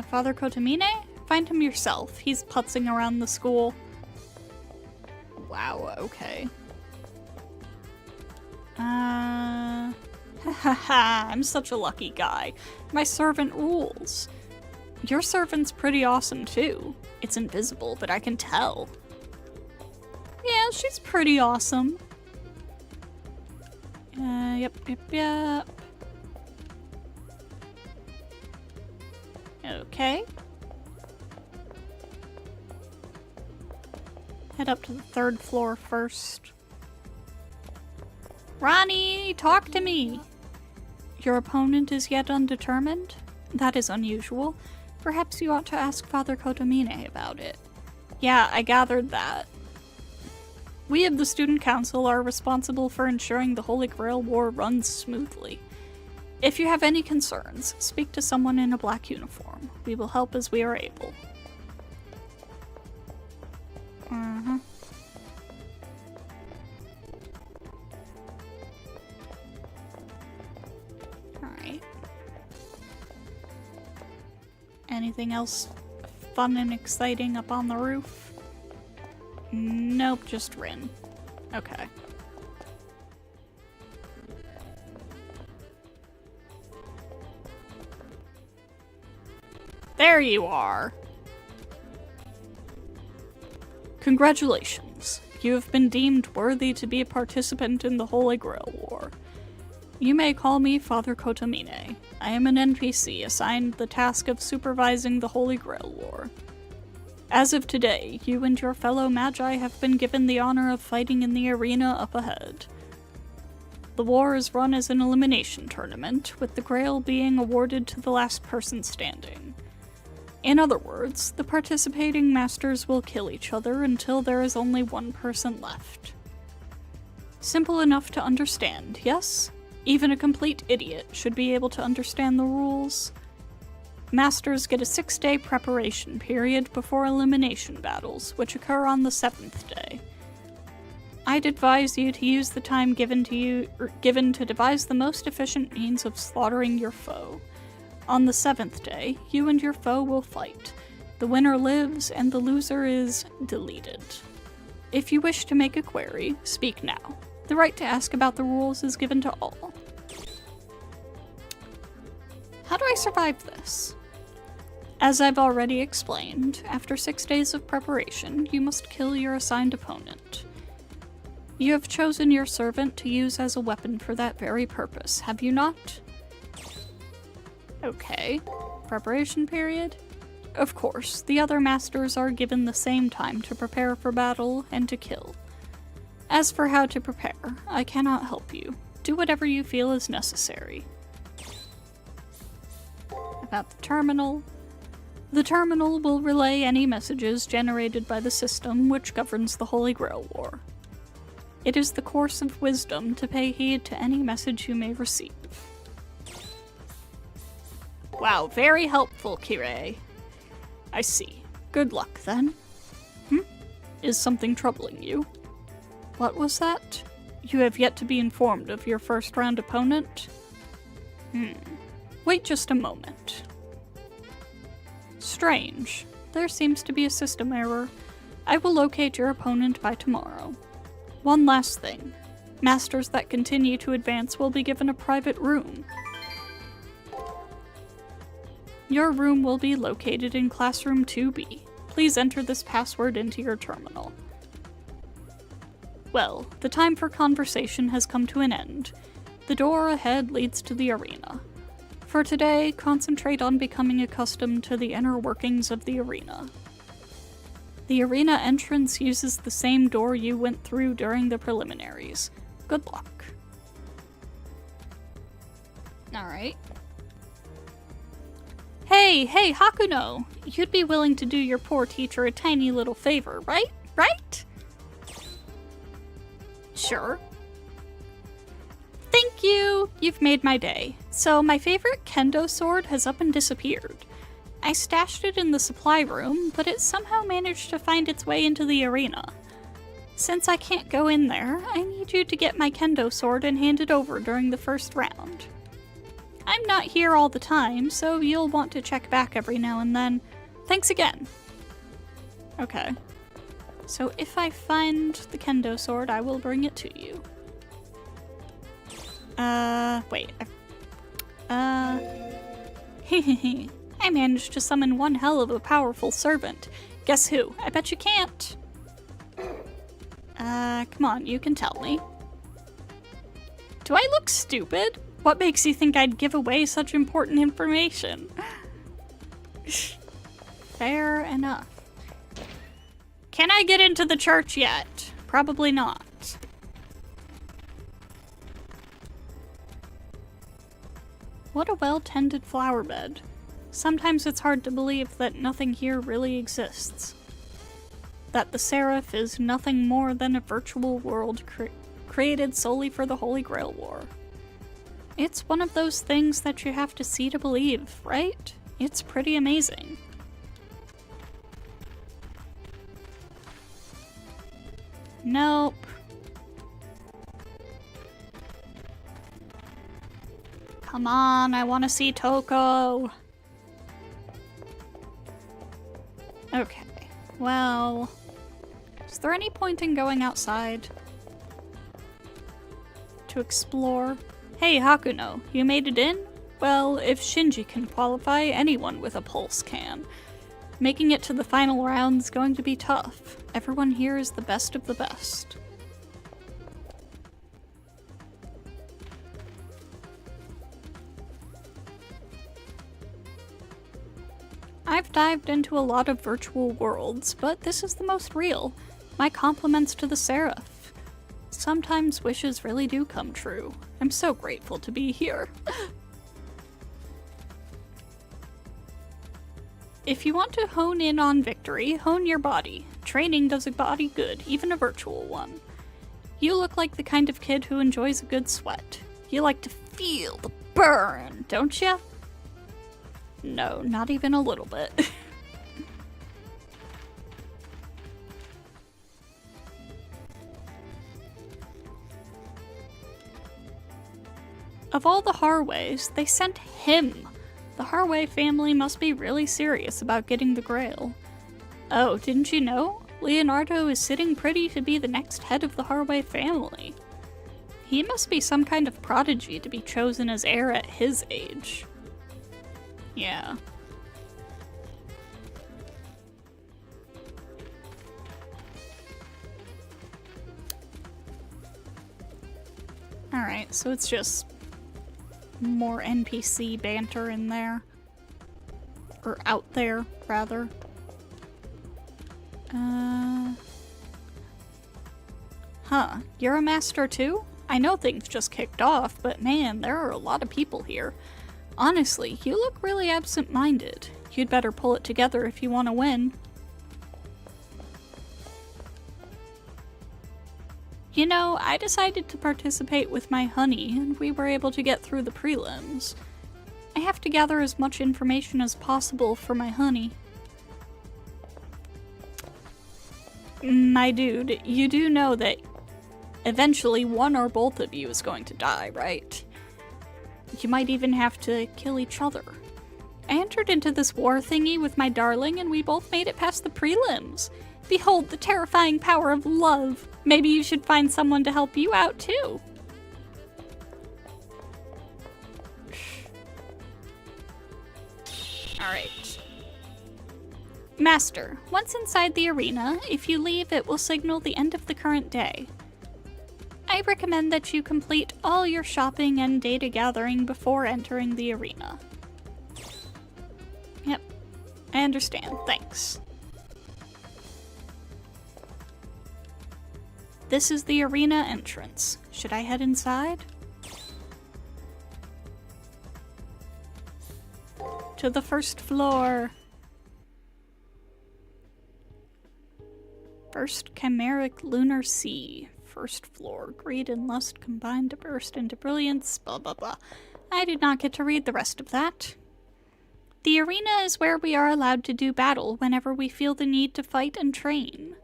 Father Kotomine? Find him yourself. He's putzing around the school. Wow, okay. Haha, I'm such a lucky guy. My servant rules. Your servant's pretty awesome too. It's invisible, but I can tell. Yeah, she's pretty awesome. Yep. Okay. Head up to the 3rd floor first. Ronnie, talk to me! Your opponent is yet undetermined? That is unusual. Perhaps you ought to ask Father Kotomine about it. Yeah, I gathered that. We of the Student Council are responsible for ensuring the Holy Grail War runs smoothly. If you have any concerns, speak to someone in a black uniform. We will help as we are able. Alright. Anything else fun and exciting up on the roof? Nope, just Rin. Okay. There you are! Congratulations. You have been deemed worthy to be a participant in the Holy Grail War. You may call me Father Kotomine. I am an NPC assigned the task of supervising the Holy Grail War. As of today, you and your fellow Magi have been given the honor of fighting in the arena up ahead. The war is run as an elimination tournament, with the Grail being awarded to the last person standing. In other words, the participating masters will kill each other until there is only one person left. Simple enough to understand, yes? Even a complete idiot should be able to understand the rules. Masters get a 6-day preparation period before elimination battles, which occur on the 7th day. I'd advise you to use the time given to devise the most efficient means of slaughtering your foe. On the 7th day, you and your foe will fight. The winner lives, and the loser is deleted. If you wish to make a query, speak now. The right to ask about the rules is given to all. How do I survive this? As I've already explained, after 6 days of preparation, you must kill your assigned opponent. You have chosen your servant to use as a weapon for that very purpose, have you not? Okay. Preparation period? Of course, the other masters are given the same time to prepare for battle and to kill. As for how to prepare, I cannot help you. Do whatever you feel is necessary. About the terminal. The terminal will relay any messages generated by the system which governs the Holy Grail War. It is the course of wisdom to pay heed to any message you may receive. Wow, very helpful, Kirei. I see. Good luck, then. Is something troubling you? What was that? You have yet to be informed of your first round opponent? Wait just a moment. Strange. There seems to be a system error. I will locate your opponent by tomorrow. One last thing. Masters that continue to advance will be given a private room. Your room will be located in Classroom 2B. Please enter this password into your terminal. Well, the time for conversation has come to an end. The door ahead leads to the arena. For today, concentrate on becoming accustomed to the inner workings of the arena. The arena entrance uses the same door you went through during the preliminaries. Good luck. Alright. Hey, Hakuno! You'd be willing to do your poor teacher a tiny little favor, right? Right? Sure. Thank you! You've made my day. So, my favorite kendo sword has up and disappeared. I stashed it in the supply room, but it somehow managed to find its way into the arena. Since I can't go in there, I need you to get my kendo sword and hand it over during the first round. I'm not here all the time, so you'll want to check back every now and then. Thanks again. Okay. So if I find the kendo sword, I will bring it to you. Wait. Hehehe. I managed to summon one hell of a powerful servant. Guess who? I bet you can't. Come on, you can tell me. Do I look stupid? What makes you think I'd give away such important information? Fair enough. Can I get into the church yet? Probably not. What a well-tended flower bed. Sometimes it's hard to believe that nothing here really exists. That the Seraph is nothing more than a virtual world created solely for the Holy Grail War. It's one of those things that you have to see to believe, right? It's pretty amazing. Nope. Come on, I want to see Toko. Okay, well, is there any point in going outside to explore? Hey, Hakuno, you made it in? Well, if Shinji can qualify, anyone with a pulse can. Making it to the final round's going to be tough. Everyone here is the best of the best. I've dived into a lot of virtual worlds, but this is the most real. My compliments to the Seraph. Sometimes wishes really do come true. I'm so grateful to be here. If you want to hone in on victory, hone your body. Training does a body good, even a virtual one. You look like the kind of kid who enjoys a good sweat. You like to feel the burn, don't you? No, not even a little bit. Of all the Harways, they sent him. The Harway family must be really serious about getting the Grail. Oh, didn't you know? Leonardo is sitting pretty to be the next head of the Harway family. He must be some kind of prodigy to be chosen as heir at his age. Yeah. Alright, so it's just more NPC banter in there. Or out there, rather. Huh, you're a master too? I know things just kicked off, but man, there are a lot of people here. Honestly, you look really absent-minded. You'd better pull it together if you want to win. You know, I decided to participate with my honey, and we were able to get through the prelims. I have to gather as much information as possible for my honey. My dude, you do know that eventually one or both of you is going to die, right? You might even have to kill each other. I entered into this war thingy with my darling and we both made it past the prelims. Behold the terrifying power of love. Maybe you should find someone to help you out too. Alright. Master, once inside the arena, if you leave it will signal the end of the current day. I recommend that you complete all your shopping and data gathering before entering the arena. Yep, I understand, thanks. This is the arena entrance. Should I head inside? To the first floor. First chimeric lunar sea. First floor. Greed and lust combined to burst into brilliance. Blah blah blah. I did not get to read the rest of that. The arena is where we are allowed to do battle whenever we feel the need to fight and train.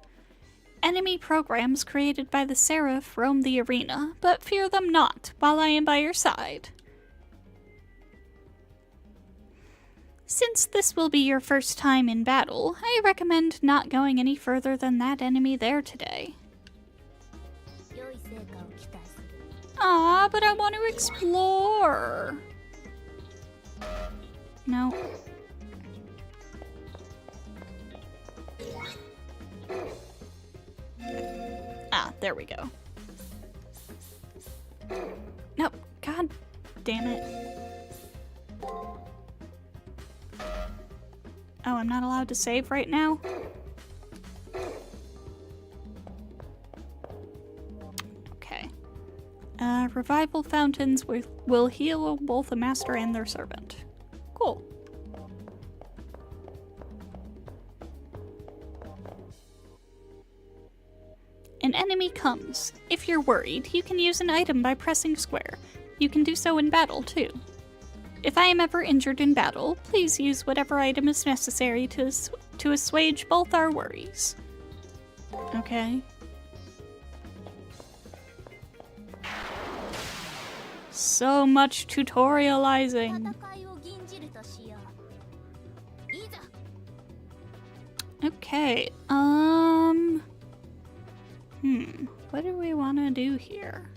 Enemy programs created by the Seraph roam the arena, but fear them not, while I am by your side. Since this will be your first time in battle, I recommend not going any further than that enemy there today. Aw, but I want to explore! No. Ah, there we go. Nope. God damn it. Oh, I'm not allowed to save right now? Okay. Revival fountains will heal both the master and their servant. Cool. An enemy comes. If you're worried, you can use an item by pressing square. You can do so in battle, too. If I am ever injured in battle, please use whatever item is necessary to assuage both our worries. Okay. So much tutorializing. Okay, what do we want to do here?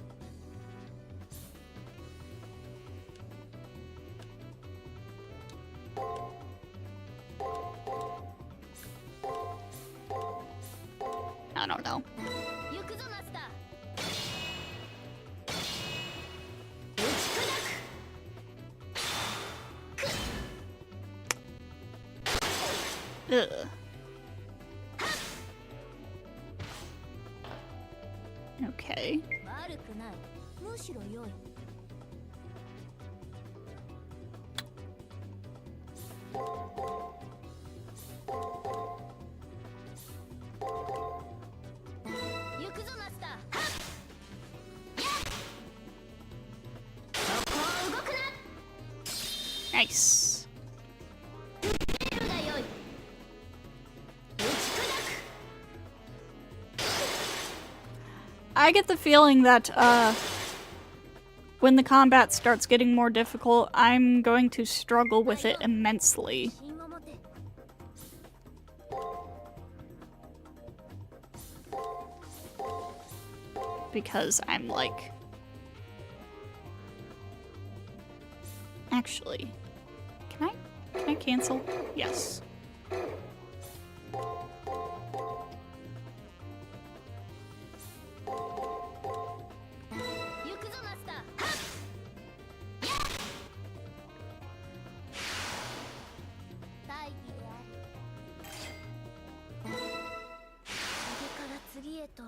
I don't know. Ugh. Okay. Nice. I get the feeling that, when the combat starts getting more difficult, I'm going to struggle with it immensely. Because I'm like... Actually, can I Can I cancel? Yes.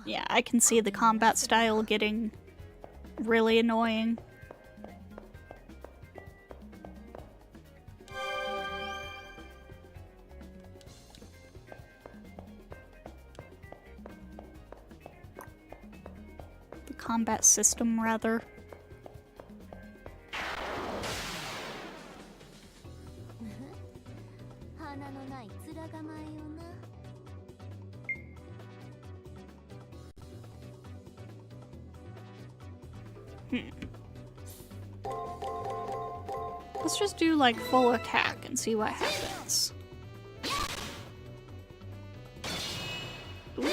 Yeah, I can see the combat style getting really annoying. The combat system, rather. Let's just do like full attack and see what happens. Ooh.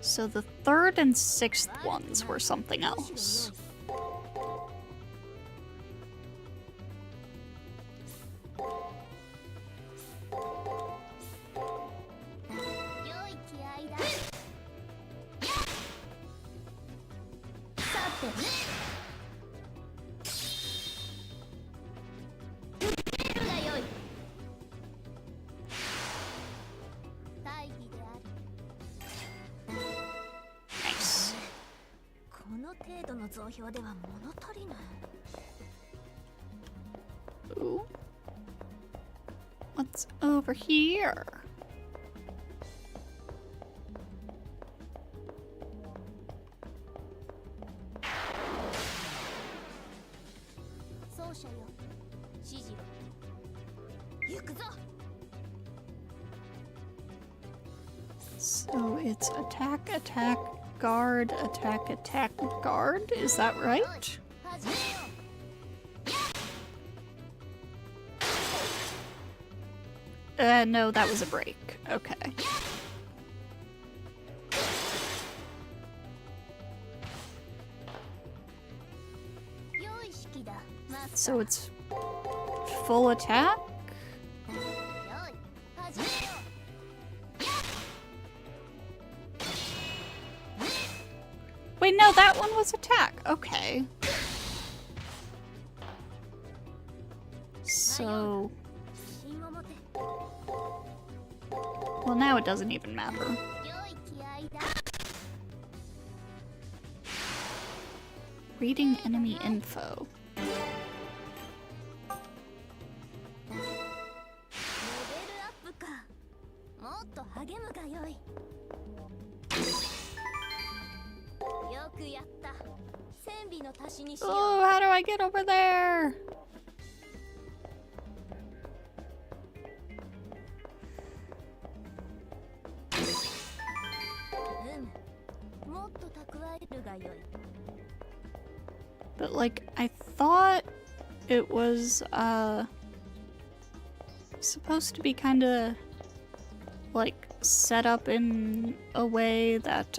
So the third and sixth ones were something else. Ooh. What's over here? So it's attack, attack, guard, attack, attack, guard? Is that right? No, that was a break. Okay. So it's full attack? Wait, no, that one was attack. Okay. So... well, now it doesn't even matter. Reading enemy info. Oh, how do I get over there? But like, I thought it was supposed to be kind of like set up in a way that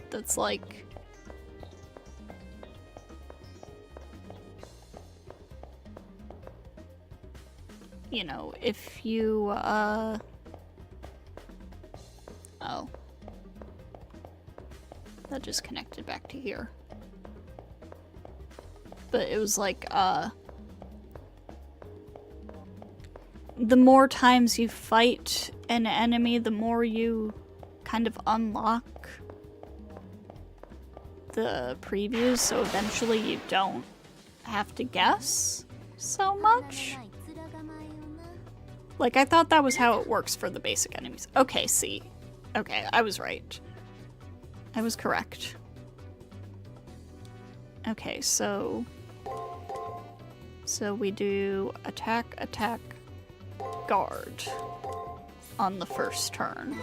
that's like you know, if you oh, that just connected back to here. But it was like, the more times you fight an enemy, the more you kind of unlock the previews, so eventually you don't have to guess so much. Like, I thought that was how it works for the basic enemies. Okay, see. Okay, I was right. I was correct. Okay, so we do attack, attack, guard on the first turn.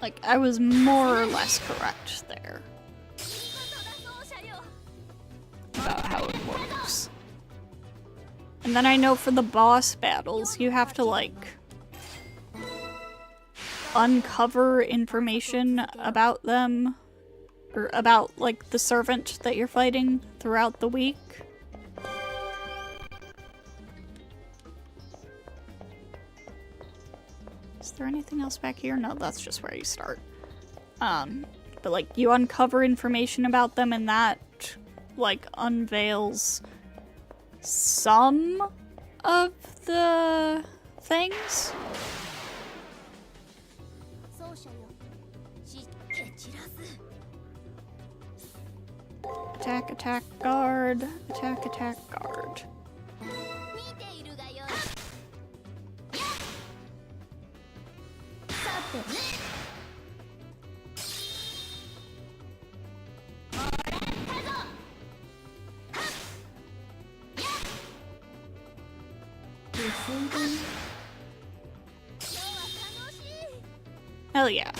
Like, I was more or less correct there. about how it works. And then I know for the boss battles, you have to, like, uncover information about them, or about, like, the servant that you're fighting throughout the week. Is there anything else back here? No, that's just where you start. But, like, you uncover information about them, and that, like, unveils some of the things. Attack, attack, guard. Attack, attack, guard. Hell yeah.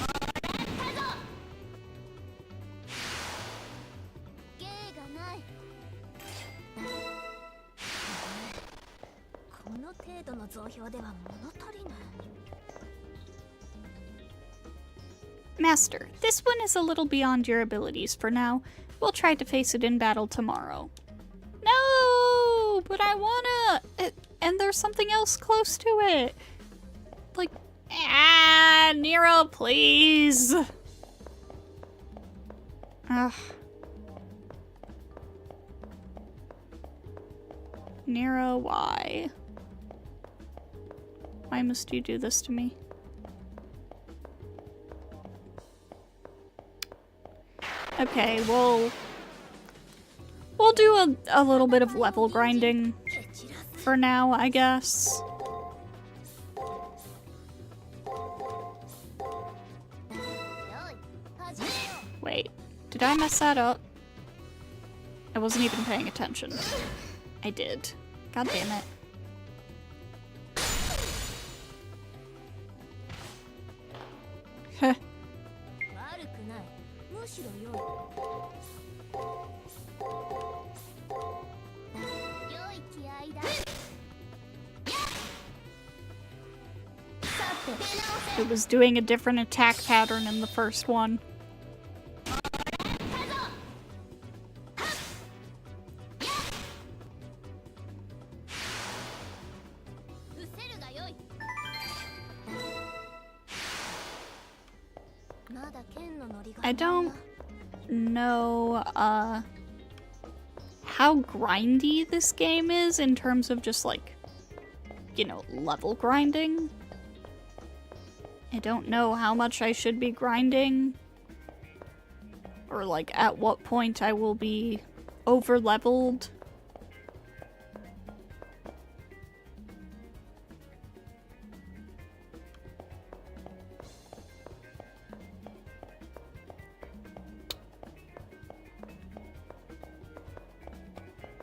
Master, this one is a little beyond your abilities for now. We'll try to face it in battle tomorrow. No, but I wanna... And there's something else close to it. Like, Nero, please. Ugh. Nero, why? Why must you do this to me? Okay, we'll do a little bit of level grinding for now, I guess. Wait, did I mess that up? I wasn't even paying attention. I did. God damn it. Heh. It was doing a different attack pattern in the first one. I don't know how grindy this game is in terms of just, like, you know, level grinding. I don't know how much I should be grinding, or, like, at what point I will be over-leveled.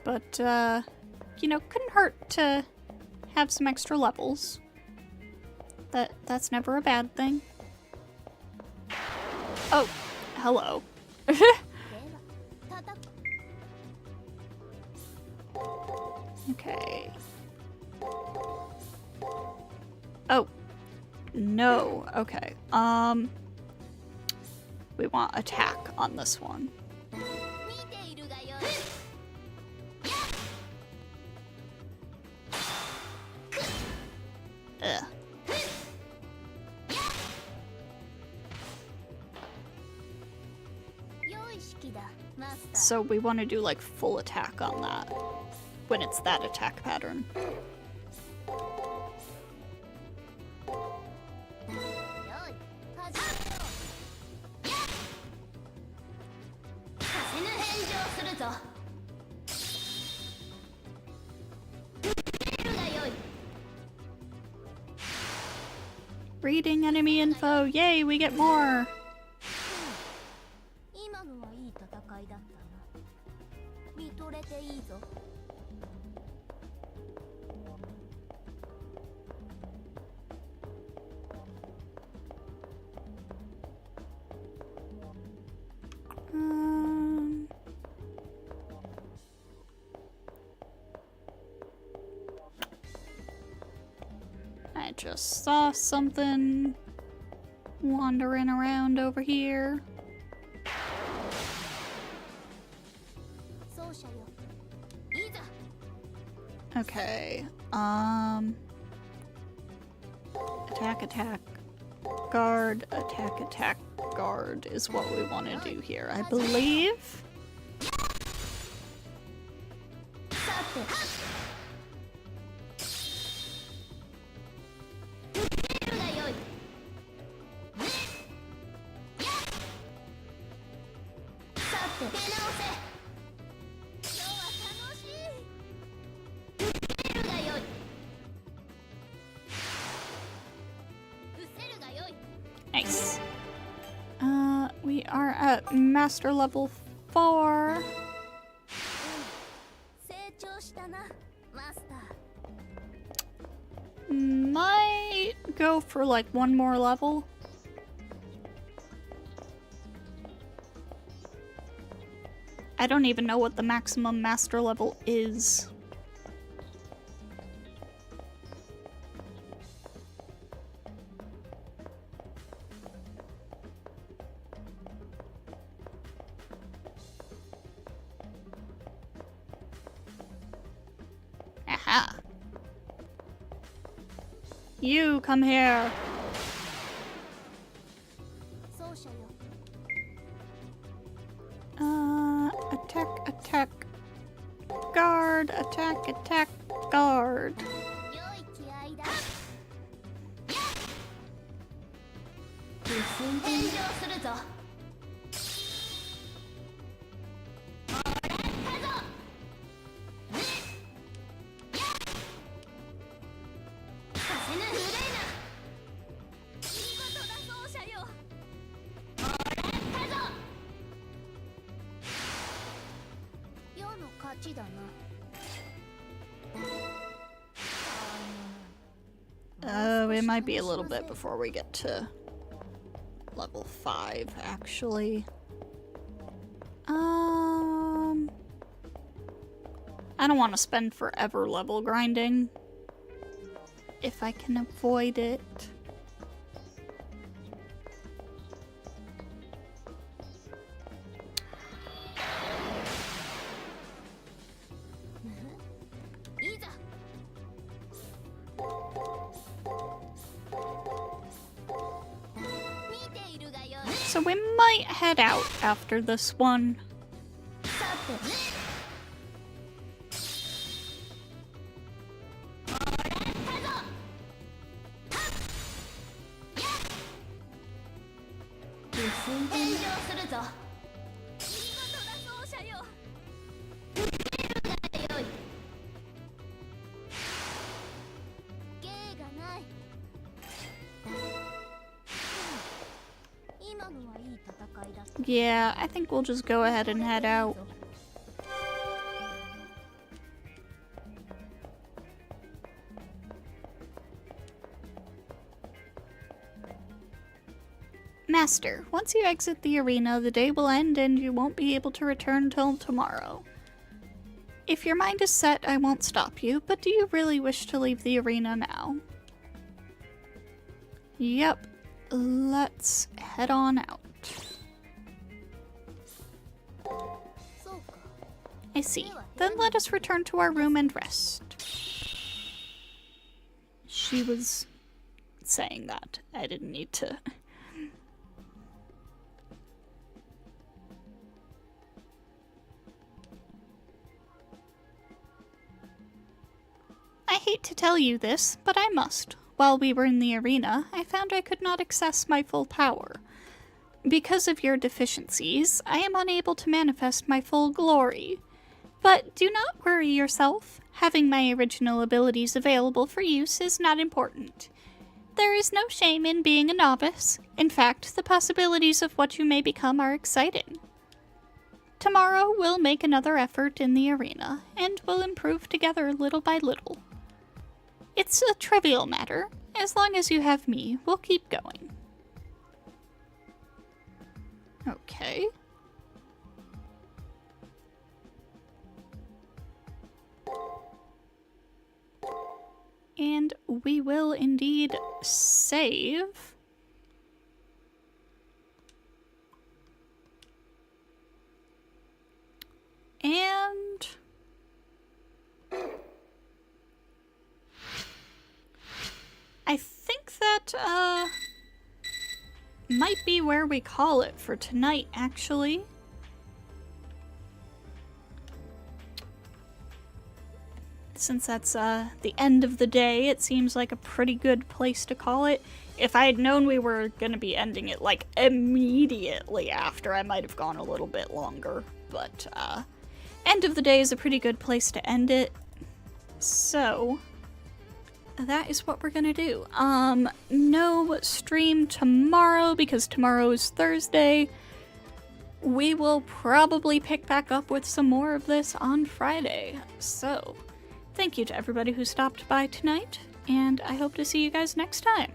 But, you know, couldn't hurt to have some extra levels. That's never a bad thing. Oh, hello. Okay. Oh. No. Okay. We want attack on this one. Ugh. So we want to do like full attack on that when it's that attack pattern. Reading enemy info. Yay, we get more. just saw something wandering around over here. Okay, attack, attack, guard, attack, attack, guard is what we want to do here, I believe. Nice. We are at master level 4. Might go for like one more level. I don't even know what the maximum master level is. Aha. You come here. Attack, attack, guard, attack, attack, guard. It might be a little bit before we get to level 5, actually. I don't want to spend forever level grinding if I can avoid it. So we might head out after this one. Yeah, I think we'll just go ahead and head out. Master, once you exit the arena, the day will end and you won't be able to return till tomorrow. If your mind is set, I won't stop you, but do you really wish to leave the arena now? Yep, let's head on out. I see. Then let us return to our room and rest. She was saying that. I didn't need to. I hate to tell you this, but I must. While we were in the arena, I found I could not access my full power. Because of your deficiencies, I am unable to manifest my full glory. But do not worry yourself. Having my original abilities available for use is not important. There is no shame in being a novice. In fact, the possibilities of what you may become are exciting. Tomorrow we'll make another effort in the arena, and we'll improve together little by little. It's a trivial matter. As long as you have me, we'll keep going. Okay. And we will indeed save. And I think that might be where we call it for tonight, actually. Since that's the end of the day, it seems like a pretty good place to call it. If I had known we were gonna be ending it like immediately after, I might have gone a little bit longer. But end of the day is a pretty good place to end it. So that is what we're gonna do. No stream tomorrow because tomorrow is Thursday. We will probably pick back up with some more of this on Friday. So thank you to everybody who stopped by tonight, and I hope to see you guys next time.